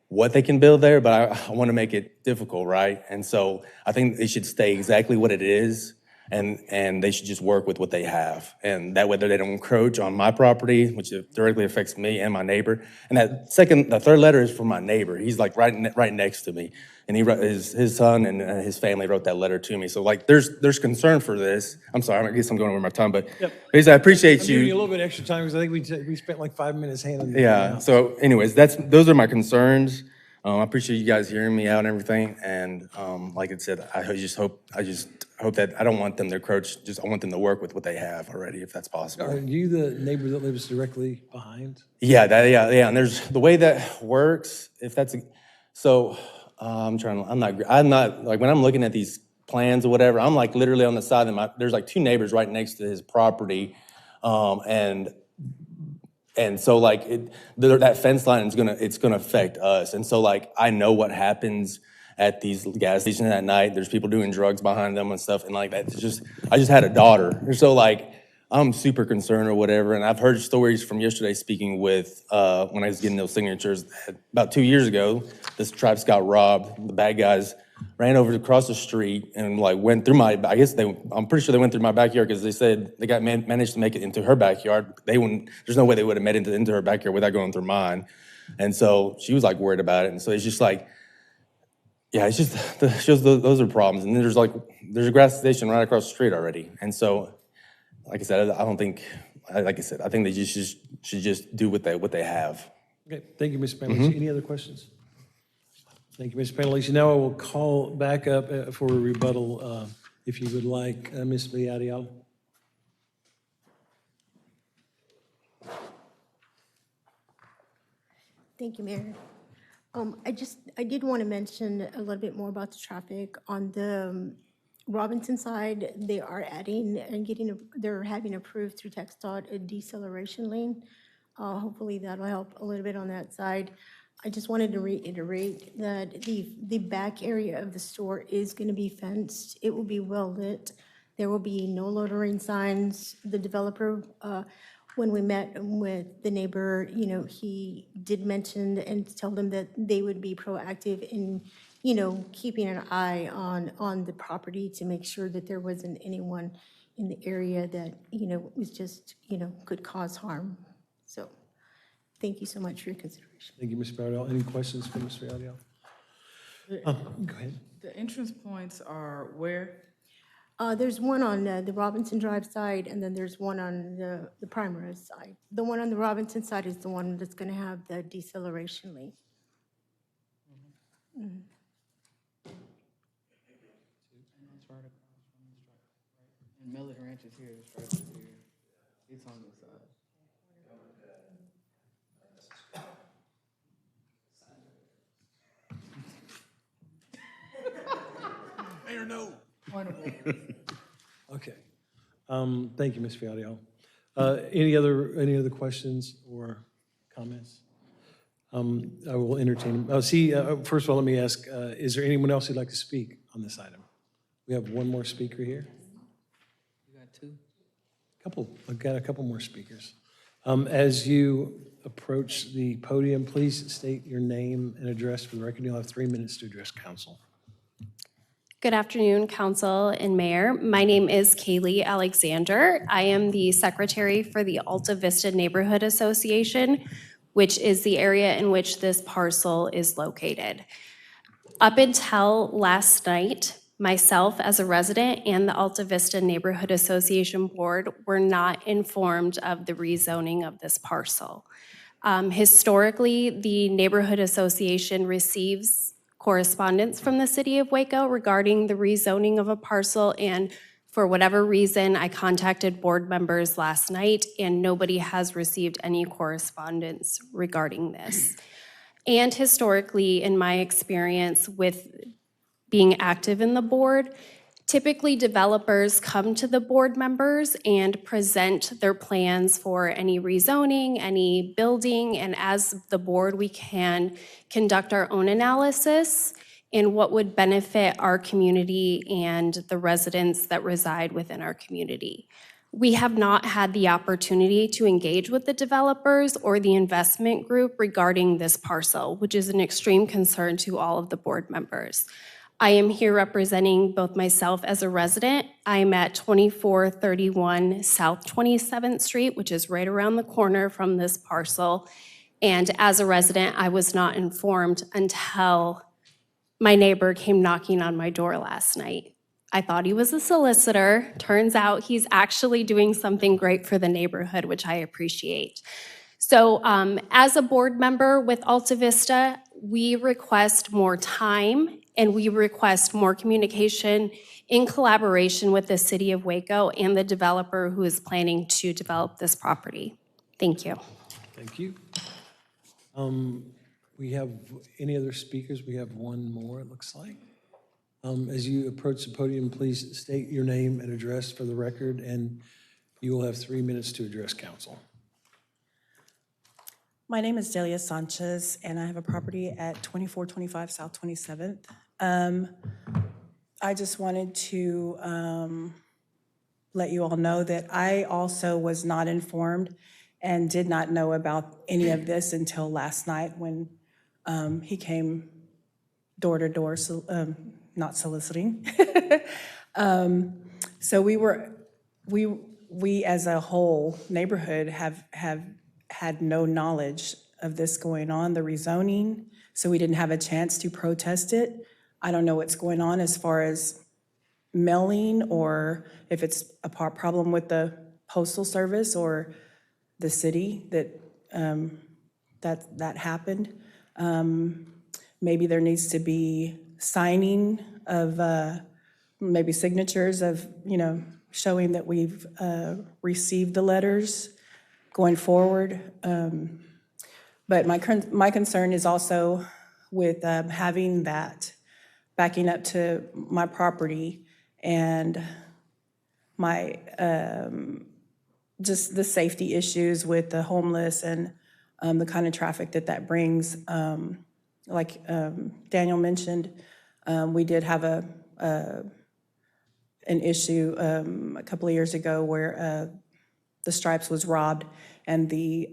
what they can build there, but I want to make it difficult, right? And so I think they should stay exactly what it is, and they should just work with what they have. And that way they don't encroach on my property, which directly affects me and my neighbor. And the third letter is from my neighbor. He's like right next to me. And his son and his family wrote that letter to me. So like there's concern for this. I'm sorry, I guess I'm going over my time, but basically I appreciate I'm giving you a little bit extra time because I think we spent like 5 minutes handling this. Yeah, so anyways, those are my concerns. I appreciate you guys hearing me out and everything. And like I said, I just hope that I don't want them to encroach. I want them to work with what they have already, if that's possible. Are you the neighbor that lives directly behind? Yeah. And there's the way that works. I'm not like, when I'm looking at these plans or whatever, I'm like literally on the side of there's like 2 neighbors right next to his property. And so like that fence line it's gonna affect us. And so like I know what happens at these gas stations at night. There's people doing drugs behind them and stuff. And like I just had a daughter. So like I'm super concerned or whatever. And I've heard stories from yesterday speaking with when I was getting those signatures. About 2 years ago, this Stripes got robbed. The bad guys ran over across the street and like went through my, I'm pretty sure they went through my managed because they said they managed to make it into her backyard. They wouldn't, there's no way they would have made it into her backyard without going through mine. And so she was like worried about it. And so it's just like, yeah, it's just, those are problems. And then there's a gas station right across the street already. And so, like I said, I don't think, like I said, I think they should just do what they have. Okay, thank you, Mr. Panalese. Any other questions? Thank you, Mr. Panalese. Now I will call back up for a rebuttal, if you would like, Ms. Villarreal. Thank you, Mayor. I did want to mention a little bit more about the traffic. On the Robinson side, they are adding and they're having approved through TxDOT a deceleration lane. Hopefully that'll help a little bit on that side. I just wanted to reiterate that the back area of the store is going to be fenced. It will be well lit. There will be no loitering signs. The developer, when we met with the neighbor, he did mention and tell them that they would be proactive in, keeping an eye on the property to make sure that there wasn't anyone in the area that, was just, could cause harm. So thank you so much for your consideration. Thank you, Ms. Villarreal. Any questions for Ms. Villarreal? Go ahead. The entrance points are where? There's one on the Robinson Drive side, and then there's one on the Primrose side. The one on the Robinson side is the one that's going to have the deceleration lane. Mhm. And Mellon Ranch is here, it's right over here. It's on this side. Mayor, no. Okay. Thank you, Ms. Villarreal. Any other questions or comments? I will entertain. First of all, let me ask, is there anyone else who'd like to speak on this item? We have one more speaker here. You got two? I've got a couple more speakers. As you approach the podium, please state your name and address for the record. You'll have 3 minutes to address council. Good afternoon, Council and Mayor. My name is Kaylee Alexander. I am the Secretary for the Alta Vista Neighborhood Association, which is the area in which this parcel is located. Up until last night, myself as a resident and the Alta Vista Neighborhood Association Board were not informed of the rezoning of this parcel. Historically, the Neighborhood Association receives correspondence from the City of Waco regarding the rezoning of a parcel, and for whatever reason, I contacted board members last night and nobody has received any correspondence regarding this. And historically, in my experience with being active in the board, typically developers come to the board members and present their plans for any rezoning, any building, and as the board, we can conduct our own analysis in what would benefit our community and the residents that reside within our community. We have not had the opportunity to engage with the developers or the investment group regarding this parcel, which is an extreme concern to all of the board members. I am here representing both myself as a resident. I'm at 2431 South 27th Street, which is right around the corner from this parcel. And as a resident, I was not informed until my neighbor came knocking on my door last night. I thought he was a solicitor. Turns out he's actually doing something great for the neighborhood, which I appreciate. So as a board member with Alta Vista, we request more time and we request more communication in collaboration with the City of Waco and the developer who is planning to develop this property. Thank you. Thank you. We have any other speakers? We have one more, it looks like. As you approach the podium, please state your name and address for the record, and you will have 3 minutes to address council. My name is Delia Sanchez, and I have a property at 2425 South 27th. I just wanted to let you all know that I also was not informed and did not know about any of this until last night when he came door to door, not soliciting. So we as a whole neighborhood have had no knowledge of this going on, the rezoning, so we didn't have a chance to protest it. I don't know what's going on as far as mailing, or if it's a problem with the postal service or the city that happened. Maybe there needs to be signing of maybe signatures of, showing that we've received the letters going forward. But my concern is also with having that backing up to my property and my, just the safety issues with the homeless and the kind of traffic that brings. Like Daniel mentioned, we did have an issue a couple of years ago where the Stripes was robbed and the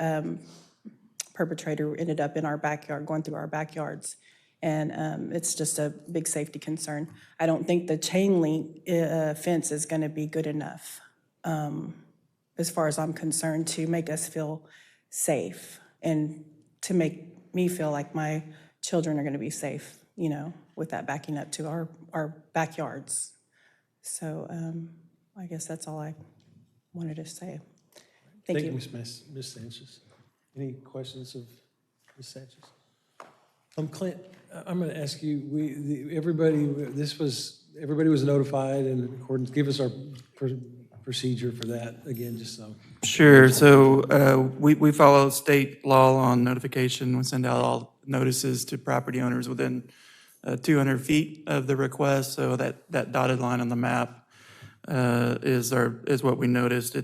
perpetrator ended up in our backyard, going through our backyards. And it's just a big safety concern. I don't think the chain link fence is going to be good enough, as far as I'm concerned, to make us feel safe and to make me feel like my children are going to be safe, with that backing up to our backyards. So I guess that's all I wanted to say. Thank you. Ms. Sanchez. Any questions of Ms. Sanchez? Clint, I'm going to ask you, everybody was notified in accordance, give us our procedure for that again, just so. Sure. So we follow state law on notification. We send out all notices to property owners within 200 feet of the request. So that dotted line on the map is what we noticed.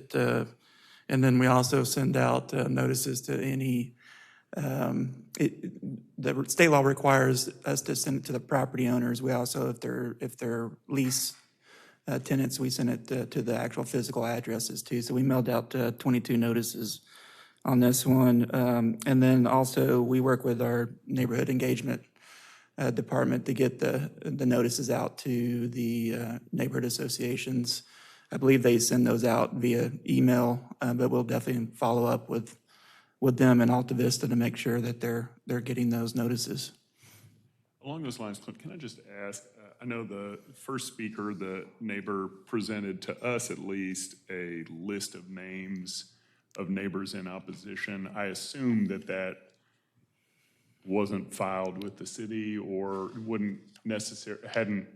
And then we also send out notices to any. The state law requires us to send it to the property owners. We also, if they're lease tenants, we send it to the actual physical addresses too. So we mailed out 22 notices on this one. And then also we work with our neighborhood engagement department to get the notices out to the neighborhood associations. I believe they send those out via email, but we'll definitely follow up with them and Alta Vista to make sure that they're getting those notices. Along those lines, Clint, can I just ask, I know the first speaker, the neighbor, presented to us at least a list of names of neighbors in opposition. I assume that wasn't filed with the city or hadn't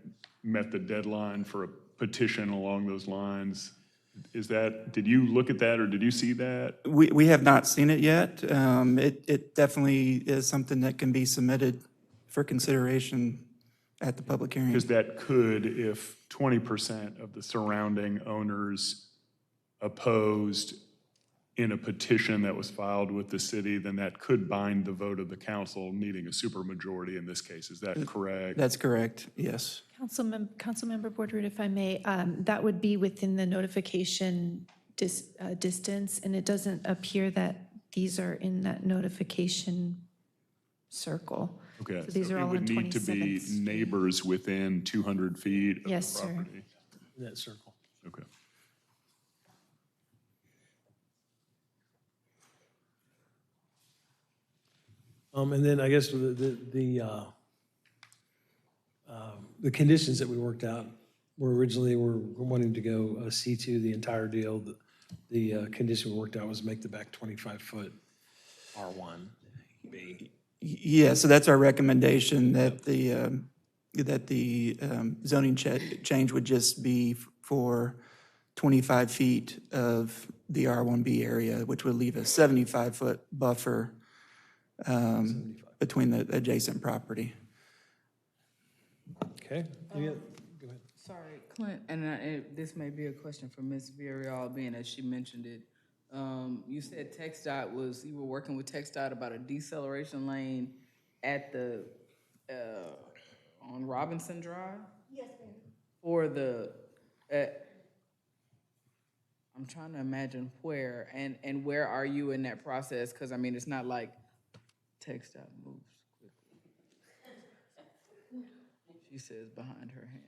met the deadline for a petition along those lines. Did you look at that or did you see that? We have not seen it yet. It definitely is something that can be submitted for consideration at the public hearing. Because that could, if 20% of the surrounding owners opposed in a petition that was filed with the city, then that could bind the vote of the council needing a supermajority in this case. Is that correct? That's correct, yes. Councilmember Boardroot, if I may, that would be within the notification distance, and it doesn't appear that these are in that notification circle. Okay, So these are it all would on need to be 27th Street. neighbors within 200 feet of the Yes, sir. property. In that circle. Okay. And then I guess the conditions that we worked out were originally we're wanting to go C2 the entire deal. The condition we worked out was make the back 25-foot R1 B. Yeah, so that's our recommendation, that the zoning change would just be for 25 feet of the R1B area, which would leave a 75-foot buffer between the adjacent property. Okay. Go ahead. Sorry, Clint, and this may be a question for Ms. Villarreal, being as she mentioned it. You said you were working with TxDOT about a deceleration lane at on Robinson Drive? Yes, ma'am. For I'm trying to imagine where, and where are you in that process? Because, I mean, it's not like TxDOT moves quickly. She says behind her hand.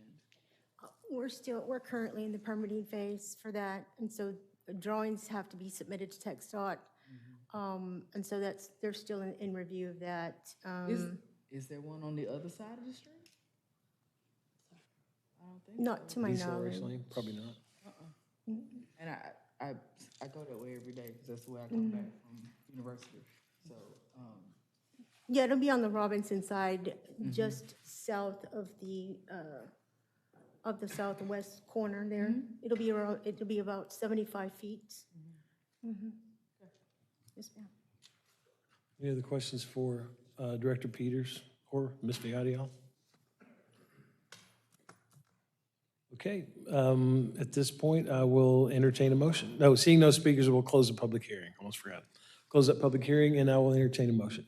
We're currently in the permitting phase for that, and so drawings have to be submitted to TxDOT. And so they're still in review of that. Is there one on the other side of the street? I don't think Not to my Lisa knowledge. Lane, probably not. And I go that way every day because that's the way I come back from university. So, Yeah, it'll be on the Robinson side, just south of the southwest corner there. It'll be about 75 feet. Yes, ma'am. Any other questions for Director Peters or Ms. Viadiel? Okay, at this point, I will entertain a motion. No, seeing no speakers, we'll close the public hearing. Almost forgot. Close that public hearing, and I will entertain a motion.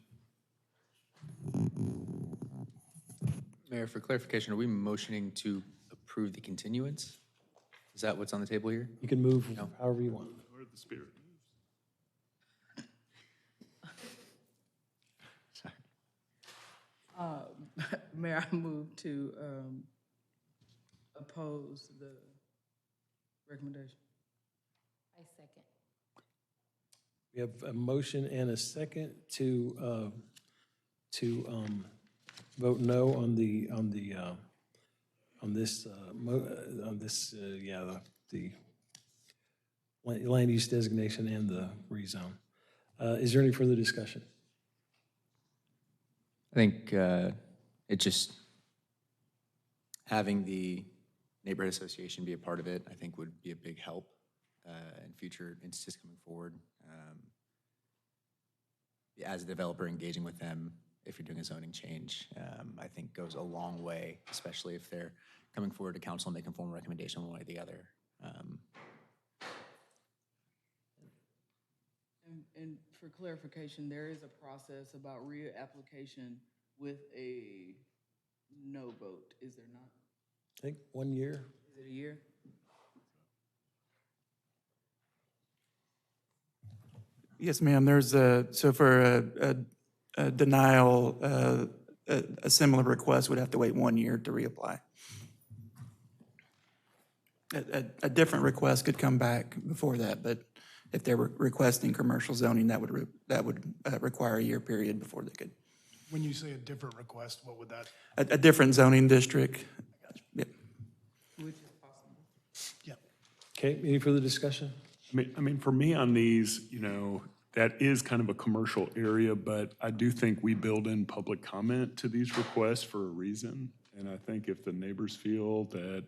Mayor, for clarification, are we motioning to approve the continuance? Is that what's on the table here? You can move however you want. Where the spirit moves. Mayor, I move to oppose the recommendation. I second. We have a motion and a second to vote no on the land use designation and the rezone. Is there any further discussion? I think it just, having the neighborhood association be a part of it, I think would be a big help in future instances coming forward. As a developer, engaging with them, if you're doing a zoning change, I think goes a long way, especially if they're coming forward to council and making formal recommendation one way or the other. And for clarification, there is a process about reapplication with a no vote, is there not? I think 1 year. Is it a year? Yes, ma'am. There's so for a denial, a similar request would have to wait 1 year to reapply. A different request could come back before that, but if they were requesting commercial zoning, that would require a year period before they could. When you say a different request, what would that? A different zoning district. Yep. Which is possible. Yeah. Okay, any further discussion? I mean, for me on these, that is kind of a commercial area, but I do think we build in public comment to these requests for a reason. And I think if the neighbors feel that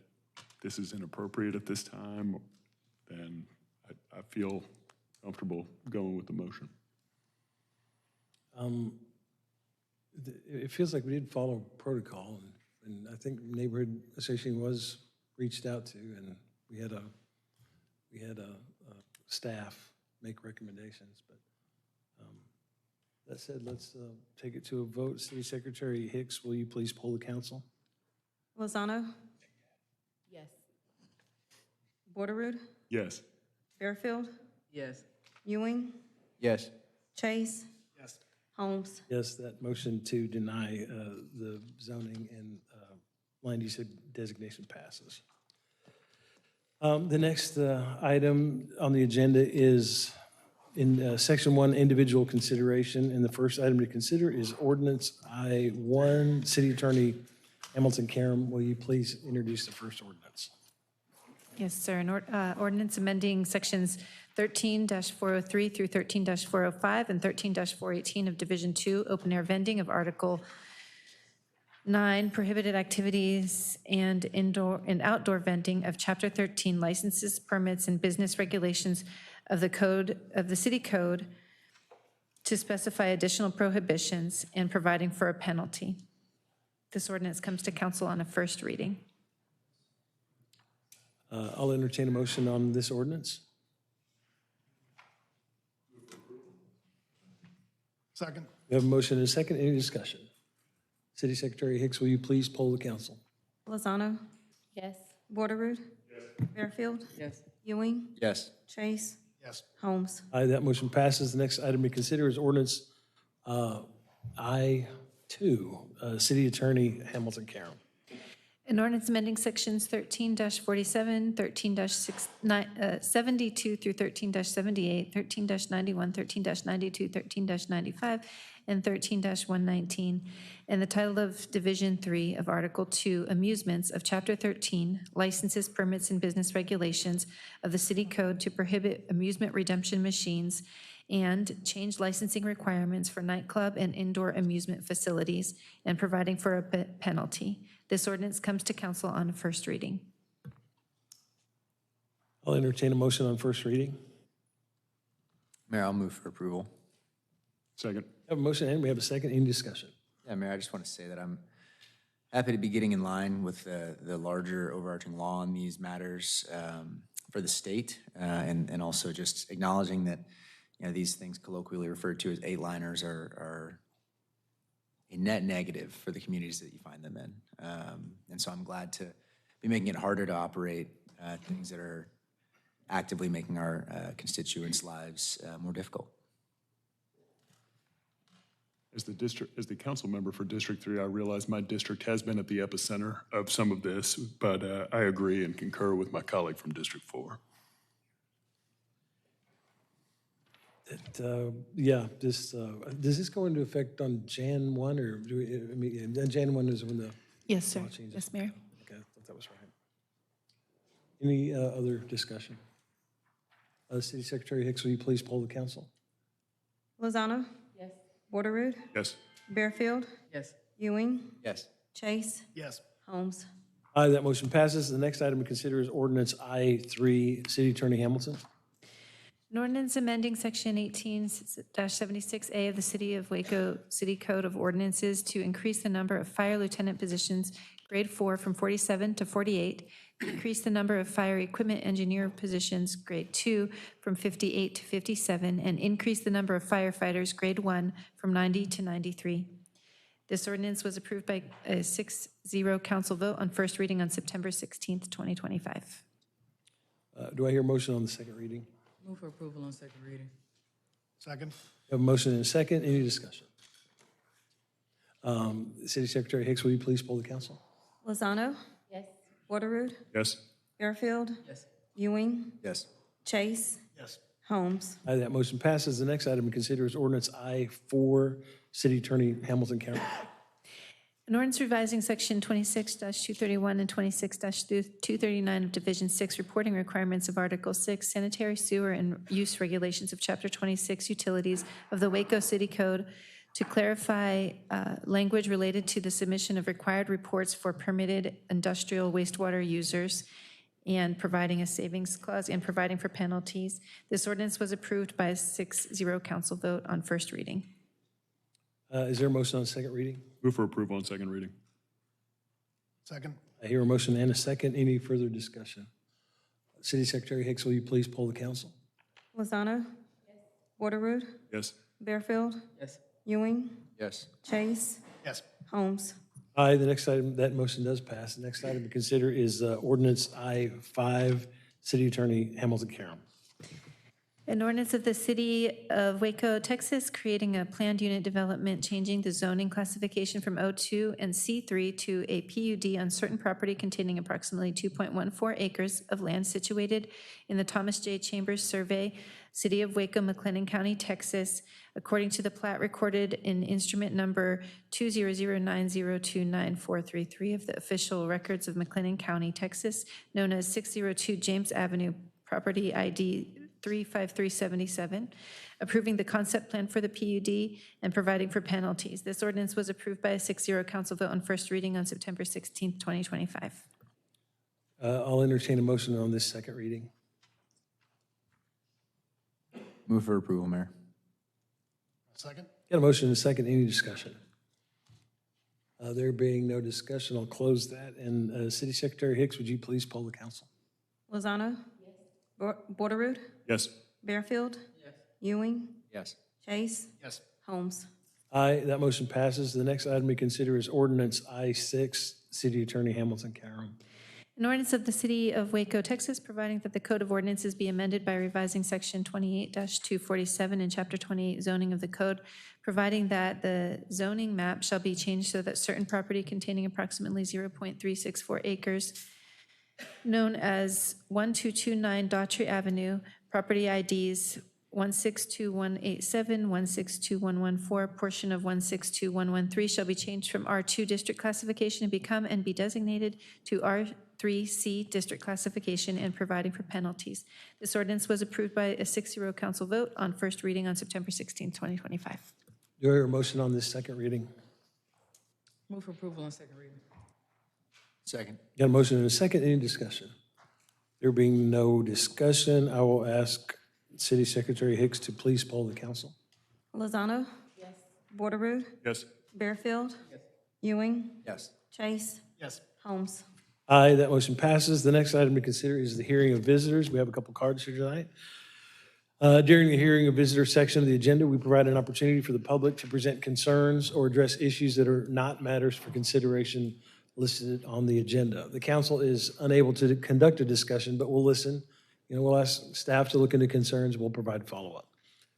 this is inappropriate at this time, then I feel comfortable going with the motion. It feels like we did follow protocol, and I think neighborhood association was reached out to, and we had a staff make recommendations, but that said, let's take it to a vote. City Secretary Hicks, will you please poll the council? Lozano? Yes. Borderood? Yes. Fairfield? Yes. Ewing? Yes. Chase? Yes. Holmes? Yes, that motion to deny the zoning and land use designation passes. The next item on the agenda is in Section 1, individual consideration, and the first item to consider is Ordinance I-1. City Attorney Hamilton Karam, will you please introduce the first ordinance? Yes, sir. An ordinance amending sections 13-403 through 13-405 and 13-418 of Division 2, open air vending of Article 9, prohibited activities and indoor and outdoor vending of Chapter 13, licenses, permits, and business regulations of the code, of the city code, to specify additional prohibitions and providing for a penalty. This ordinance comes to council on a first reading. I'll entertain a motion on this ordinance. Second. We have a motion and a second. Any discussion? City Secretary Hicks, will you please poll the council? Lozano? Yes. Borderood? Yes. Fairfield? Yes. Ewing? Yes. Chase? Yes. Holmes? Aye, that motion passes. The next item to consider is ordinance I-2, City Attorney Hamilton Karam. An ordinance amending sections 13-47, 13-72 through 13-78, 13-91, 13-92, 13-95, and 13-119, and the title of Division 3 of Article 2, Amusements of Chapter 13, Licenses, Permits, and Business Regulations of the City Code to prohibit amusement redemption machines and change licensing requirements for nightclub and indoor amusement facilities and providing for a penalty. This ordinance comes to council on first reading. I'll entertain a motion on first reading. Mayor, I'll move for approval. Second. We have a motion and we have a second. Any discussion? Yeah, Mayor, I just want to say that I'm happy to be getting in line with the larger overarching law on these matters for the state, and also just acknowledging that, you know, these things colloquially referred to as eight-liners are a net negative for the communities that you find them in. And so I'm glad to be making it harder to operate things that are actively making our constituents' lives more difficult. As the council member for District 3, I realize my district has been at the epicenter of some of this, but I agree and concur with my colleague from District 4. Yeah, does this go into effect on Jan 1, or do we, I mean, Jan 1 is when the Yes, sir. law changes? Yes, Mayor. Okay, I thought that was right. Any other discussion? City Secretary Hicks, will you please poll the council? Lozano? Yes. Borderood? Yes. Bearfield? Yes. Ewing? Yes. Chase? Yes. Holmes? Aye, that motion passes. The next item to consider is ordinance I-3, City Attorney Hamilton. An ordinance amending Section 18-76A of the City of Waco City Code of Ordinances to increase the number of fire lieutenant positions, grade 4, from 47 to 48, decrease the number of fire equipment engineer positions, grade 2, from 58 to 57, and increase the number of firefighters, grade 1, from 90 to 93. This ordinance was approved by a 6-0 council vote on first reading on September 16th, 2025. Do I hear a motion on the second reading? Move for approval on second reading. Second? We have a motion and a second. Any discussion? City Secretary Hicks, will you please poll the council? Lozano? Yes. Borderood? Yes. Bearfield? Yes. Ewing? Yes. Chase? Yes. Holmes? Aye, that motion passes. The next item to consider is ordinance I-4, City Attorney Hamilton County. An ordinance revising Section 26-231 and 26-239 of Division 6 reporting requirements of Article 6 sanitary sewer and use regulations of Chapter 26 utilities of the Waco City Code to clarify language related to the submission of required reports for permitted industrial wastewater users and providing a savings clause and providing for penalties. This ordinance was approved by a 6-0 council vote on first reading. Is there a motion on second reading? Move for approval on second reading. Second? I hear a motion and a second. Any further discussion? City Secretary Hicks, will you please poll the council? Lozano? Borderood? Yes. Bearfield? Yes. Ewing? Yes. Chase? Yes. Holmes? Aye, the next item, that motion does pass. The next item to consider is ordinance I-5, City Attorney Hamilton Karam. An ordinance of the City of Waco, Texas, creating a planned unit development, changing the zoning classification from O2 and C3 to a PUD on certain property containing approximately 2.14 acres of land situated in the Thomas J. Chambers Survey, City of Waco, McLennan County, Texas, according to the plat recorded in instrument number 20090294433 of the official records of McLennan County, Texas, known as 602 James Avenue, property ID 35377, approving the concept plan for the PUD and providing for penalties. This ordinance was approved by a 6-0 council vote on first reading on September 16th, 2025. I'll entertain a motion on this second reading. Move for approval, Mayor. Second? Got a motion and a second. Any discussion? There being no discussion, I'll close that. And City Secretary Hicks, would you please poll the council? Lozano? Yes. Borderood? Yes. Bearfield? Yes. Ewing? Yes. Chase? Yes. Holmes? Aye, that motion passes. The next item we consider is ordinance I-6, City Attorney Hamilton Karam. An ordinance of the City of Waco, Texas, providing that the Code of Ordinances be amended by revising Section 28-247 in Chapter 28 zoning of the code, providing that the zoning map shall be changed so that certain property containing approximately 0.364 acres, known as 1229 Daughtry Avenue, property IDs 162187, 162114, portion of 162113 shall be changed from R2 district classification and become and be designated to R3C district classification and providing for penalties. This ordinance was approved by a 6-0 council vote on first reading on September 16, 2025. Do I hear a motion on this second reading? Move for approval on second reading. Second. Got a motion and a second. Any discussion? There being no discussion, I will ask City Secretary Hicks to please poll the council. Lozano? Yes. Borderoux? Yes. Bearfield? Yes. Ewing? Yes. Chase? Yes. Holmes? Aye, that motion passes. The next item to consider is the hearing of visitors. We have a couple cards here tonight. During the hearing of visitor section of the agenda, we provide an opportunity for the public to present concerns or address issues that are not matters for consideration listed on the agenda. The council is unable to conduct a discussion, but we'll listen. We'll ask staff to look into concerns. We'll provide follow-up.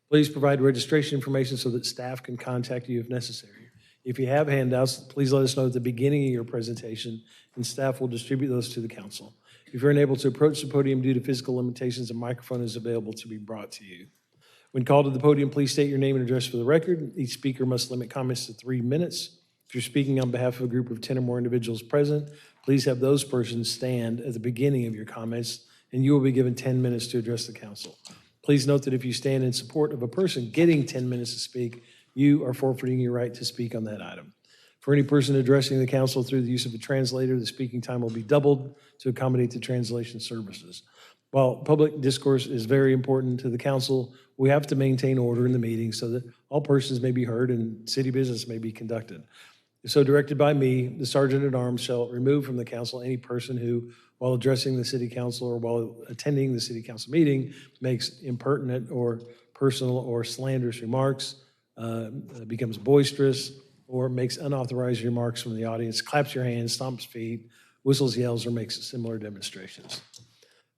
Please provide registration information so that staff can contact you if necessary. If you have handouts, please let us know at the beginning of your presentation, and staff will distribute those to the council. If you're unable to approach the podium due to physical limitations, a microphone is available to be brought to you. When called to the podium, please state your name and address for the record. Each speaker must limit comments to 3 minutes. If you're speaking on behalf of a group of 10 or more individuals present, please have those persons stand at the beginning of your comments, and you will be given 10 minutes to address the council. Please note that if you stand in support of a person getting 10 minutes to speak, you are forfeiting your right to speak on that item. For any person addressing the council through the use of a translator, the speaking time will be doubled to accommodate the translation services. While public discourse is very important to the council, we have to maintain order in the meeting so that all persons may be heard and city business may be conducted. If so directed by me, the Sergeant at Arms shall remove from the council any person who, while addressing the city council or while attending the city council meeting, makes impertinent or personal or slanderous remarks, becomes boisterous, or makes unauthorized remarks from the audience, claps your hands, stomps feet, whistles, yells, or makes similar demonstrations.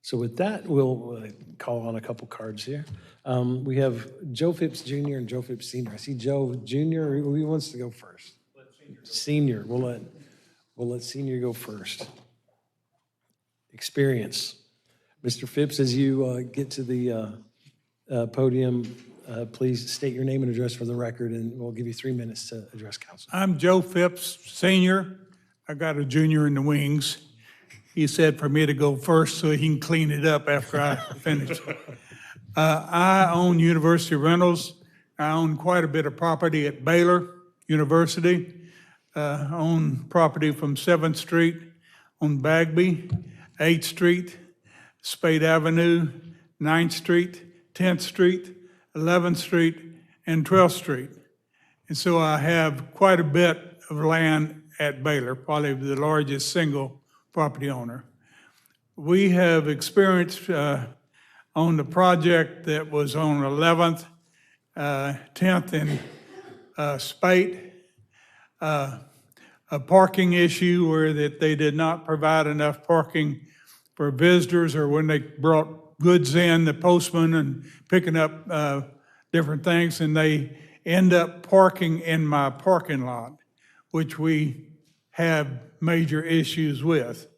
So with that, we'll call on a couple cards here. We have Joe Phipps Jr. and Joe Phipps Sr. I see Joe Jr. Who wants to go first? Senior. We'll let Senior go first. Experience. Mr. Phipps, as you get to the podium, please state your name and address for the record, and we'll give you 3 minutes to address council. I'm Joe Phipps, Senior. I got a junior in the wings. He said for me to go first so he can clean it up after I finish. I own University Rentals. I own quite a bit of property at Baylor University. I own property from 7th Street on Bagby, 8th Street, Spade Avenue, 9th Street, 10th Street, 11th Street, and 12th Street. And so I have quite a bit of land at Baylor, probably the largest single property owner. We have experienced on the project that was on 11th, 10th, and Spate, a parking issue where that they did not provide enough parking for visitors, or when they brought goods in, the postman and picking up different things, and they end up parking in my parking lot, which we have major issues with.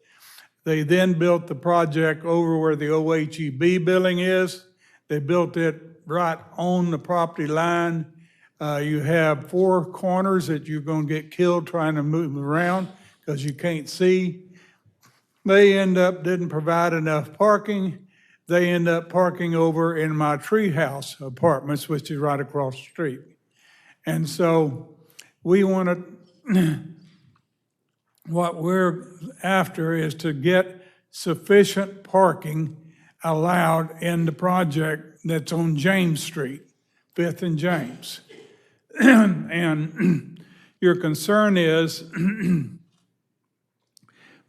They then built the project over where the OHEB building is. They built it right on the property line. You have 4 corners that you're going to get killed trying to move around because you can't see. They didn't provide enough parking. They end up parking over in my Treehouse Apartments, which is right across the street. And so we want to, what we're after is to get sufficient parking allowed in the project that's on James Street, 5th and James. And your concern is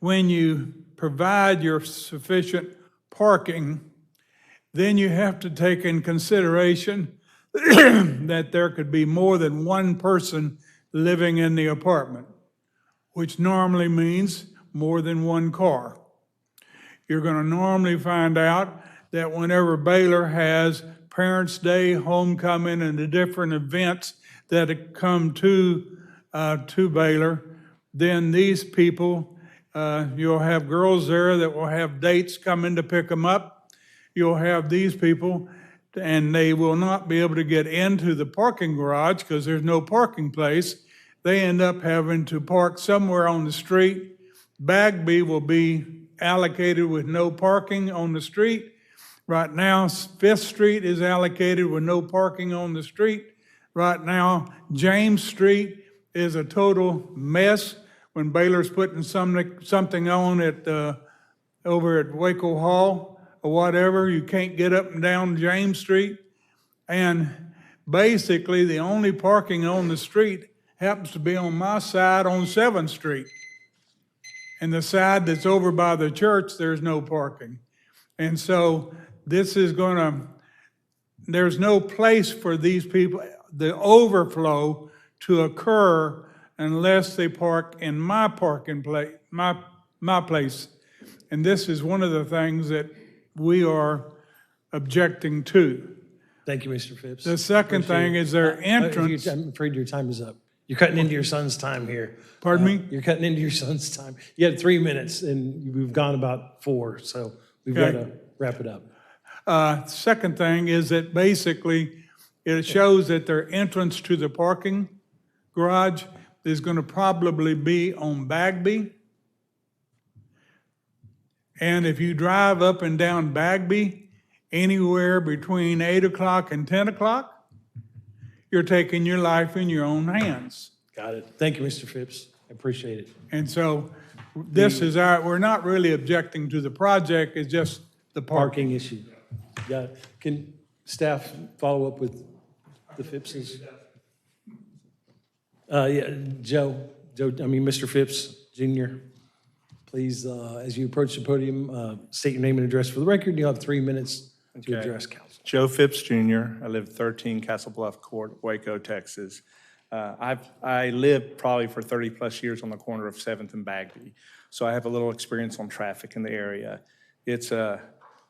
when you provide your sufficient parking, then you have to take in consideration that there could be more than one person living in the apartment, which normally means more than one car. You're going to normally find out that whenever Baylor has Parents' Day, homecoming, and the different events that come to Baylor, then these people, you'll have girls there that will have dates coming to pick them up. You'll have these people, and they will not be able to get into the parking garage because there's no parking place. They end up having to park somewhere on the street. Bagby will be allocated with no parking on the street. Right now, Fifth Street is allocated with no parking on the street. Right now, James Street is a total mess when Baylor's putting something on at over at Waco Hall or whatever. You can't get up and down James Street. And basically, the only parking on the street happens to be on my side on 7th Street. And the side that's over by the church, there's no parking. And so this is there's no place for these people, the overflow to occur unless they park in my parking place, my place. And this is one of the things that we are objecting to. Thank you, Mr. Phipps. The second thing is their entrance. I'm afraid your time is up. You're cutting into your son's time here. Pardon me? You're cutting into your son's time. You had 3 minutes, and we've gone about 4, so we've got to wrap it up. Second thing is that basically it shows that their entrance to the parking garage is going to probably be on Bagby. And if you drive up and down Bagby anywhere between 8 o'clock and 10 o'clock, you're taking your life in your own hands. Got it. Thank you, Mr. Phipps. I appreciate it. And so this is we're not really objecting to the project, it's just the parking issue. Got it. Can staff follow up with the Phippses? Yeah, Mr. Phipps Jr., please, as you approach the podium, state your name and address for the record. You'll have 3 minutes to address council. Joe Phipps Jr. I live 13 Castle Bluff Court, Waco, Texas. I lived probably for 30-plus years on the corner of 7th and Bagby, so I have a little experience on traffic in the area.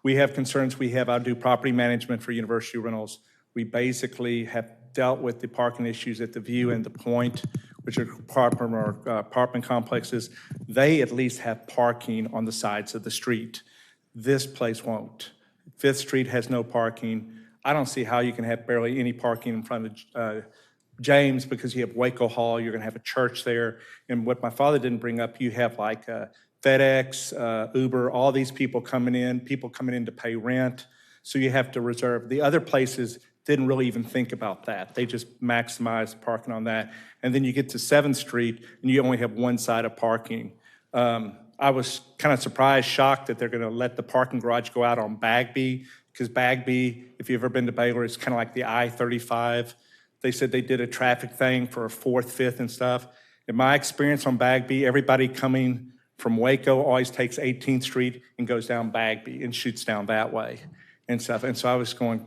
We have concerns. I do property management for University Rentals. We basically have dealt with the parking issues at the View and the Point, which are apartment complexes. They at least have parking on the sides of the street. This place won't. Fifth Street has no parking. I don't see how you can have barely any parking in front of James because you have Waco Hall, you're gonna have a church there. And what my father didn't bring up, you have like FedEx, Uber, all these people coming in to pay rent. So you have to reserve. The other places didn't really even think about that. They just maximized parking on that. And then you get to 7th Street and you only have one side of parking. I was kind of surprised, shocked that they're gonna let the parking garage go out on Bagby, because Bagby, if you've ever been to Baylor, it's kind of like the I-35. They said they did a traffic thing for 4th, 5th and stuff. In my experience on Bagby, everybody coming from Waco always takes 18th Street and goes down Bagby and shoots down that way and stuff. And so I was going,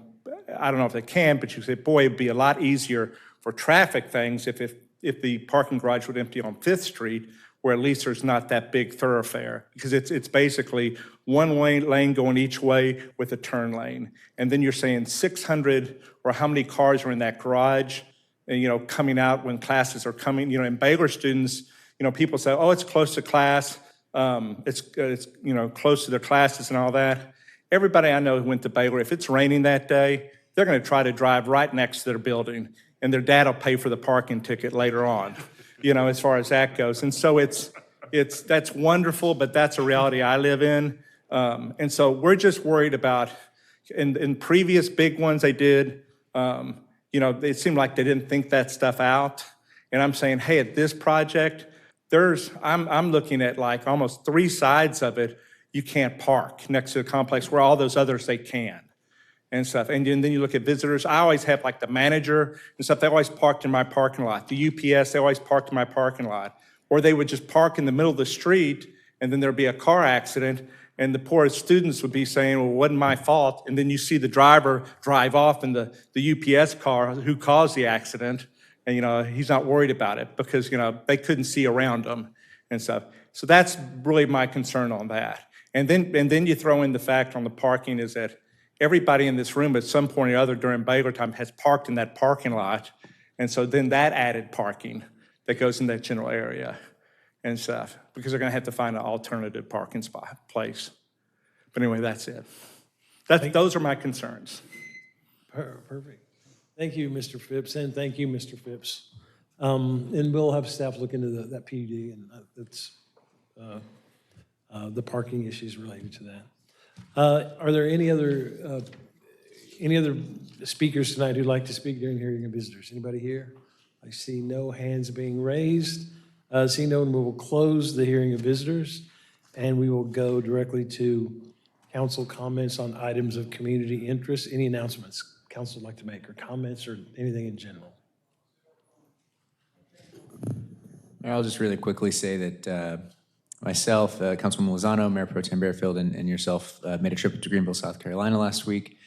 I don't know if they can, but you said, boy, it'd be a lot easier for traffic things if the parking garage would empty on 5th Street, where at least there's not that big thoroughfare, because it's basically one lane going each way with a turn lane. And then you're saying 600 or how many cars are in that garage, and, coming out when classes are coming, and Baylor students, people say, oh, it's close to class. It's close to their classes and all that. Everybody I know who went to Baylor, if it's raining that day, they're going to try to drive right next to their building, and their dad will pay for the parking ticket later on. As far as that goes. And so that's wonderful, but that's a reality I live in. And so we're just worried about, in previous big ones they did, it seemed like they didn't think that stuff out. And I'm saying, hey, at this project, I'm looking at like almost 3 sides of it you can't park next to the complex, where all those others they can. And stuff. And then you look at visitors. I always have like the manager and stuff. They always parked in my parking lot. The UPS, they always parked in my parking lot. Or they would just park in the middle of the street, and then there'd be a car accident, and the poor students would be saying, well, it wasn't my fault. And then you see the driver drive off in the UPS car who caused the accident, and he's not worried about it because they couldn't see around him and stuff. So that's really my concern on that. And then you throw in the fact on the parking is that everybody in this room at some point or other during Baylor time has parked in that parking lot. And so then that added parking that goes in that general area and stuff, because they're gonna have to find an alternative parking place. But anyway, that's it. Those are my concerns. Perfect. Thank you, Mr. Phipps, and thank you, Mr. Phipps. And we'll have staff look into that PUD, and that's the parking issues related to that. Are there any other speakers tonight who'd like to speak during hearing of visitors? Anybody here? I see no hands being raised. Seeing no one, we will close the hearing of visitors, and we will go directly to council comments on items of community interest. Any announcements council would like to make, or comments, or anything in general? Mayor, I'll just really quickly say that myself, Councilwoman Lozano, Mayor Pro Tem Bearfield, and yourself made a trip to Greenville, South Carolina last week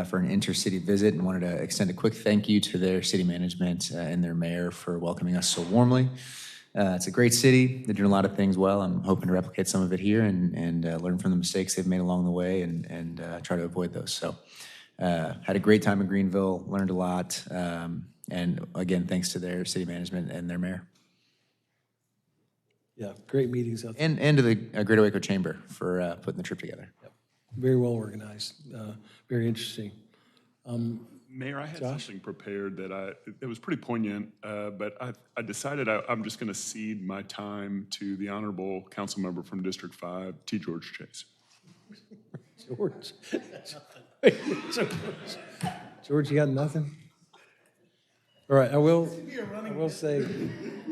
for an intercity visit, and wanted to extend a quick thank you to their city management and their mayor for welcoming us so warmly. It's a great city. They're doing a lot of things well. I'm hoping to replicate some of it here and learn from the mistakes they've made along the way and try to avoid those. So had a great time in Greenville, learned a lot. And again, thanks to their city management and their mayor. Yeah, great meetings out there. And to the Greater Waco Chamber for putting the trip together. Yep. Very well organized, very interesting. Mayor, I had Josh? something prepared that was pretty poignant, but I decided I'm just going to cede my time to the honorable council member from District 5, T. George Chase. George. George, you got nothing? All right, I will say,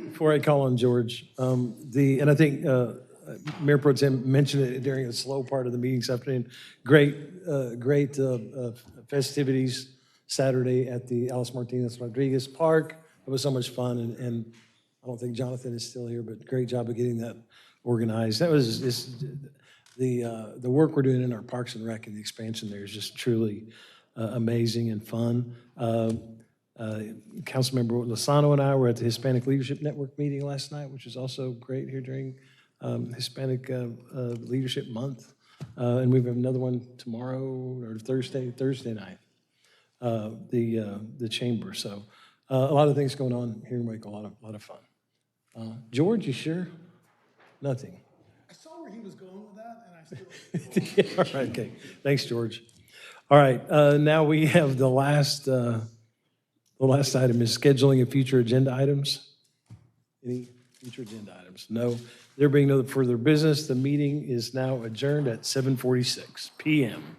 before I call on George, and I think Mayor Pro Tem mentioned it during the slow part of the meeting this afternoon, great festivities Saturday at the Alice Martinez Rodriguez Park. It was so much fun, and I don't think Jonathan is still here, but great job of getting that organized. That was the work we're doing in our Parks and Rec and the expansion there is just truly amazing and fun. Councilmember Lozano and I were at the Hispanic Leadership Network meeting last night, which is also great here during Hispanic Leadership Month. And we have another one tomorrow or Thursday night, the chamber. So a lot of things going on here in Waco, a lot of fun. George, you sure? Nothing. I saw where he was going with that, and I still. Yeah, all right, okay. Thanks, George. All right, now we have the last item is scheduling of future agenda items. Any future agenda items? No. There being no further business, the meeting is now adjourned at 7:46 p.m.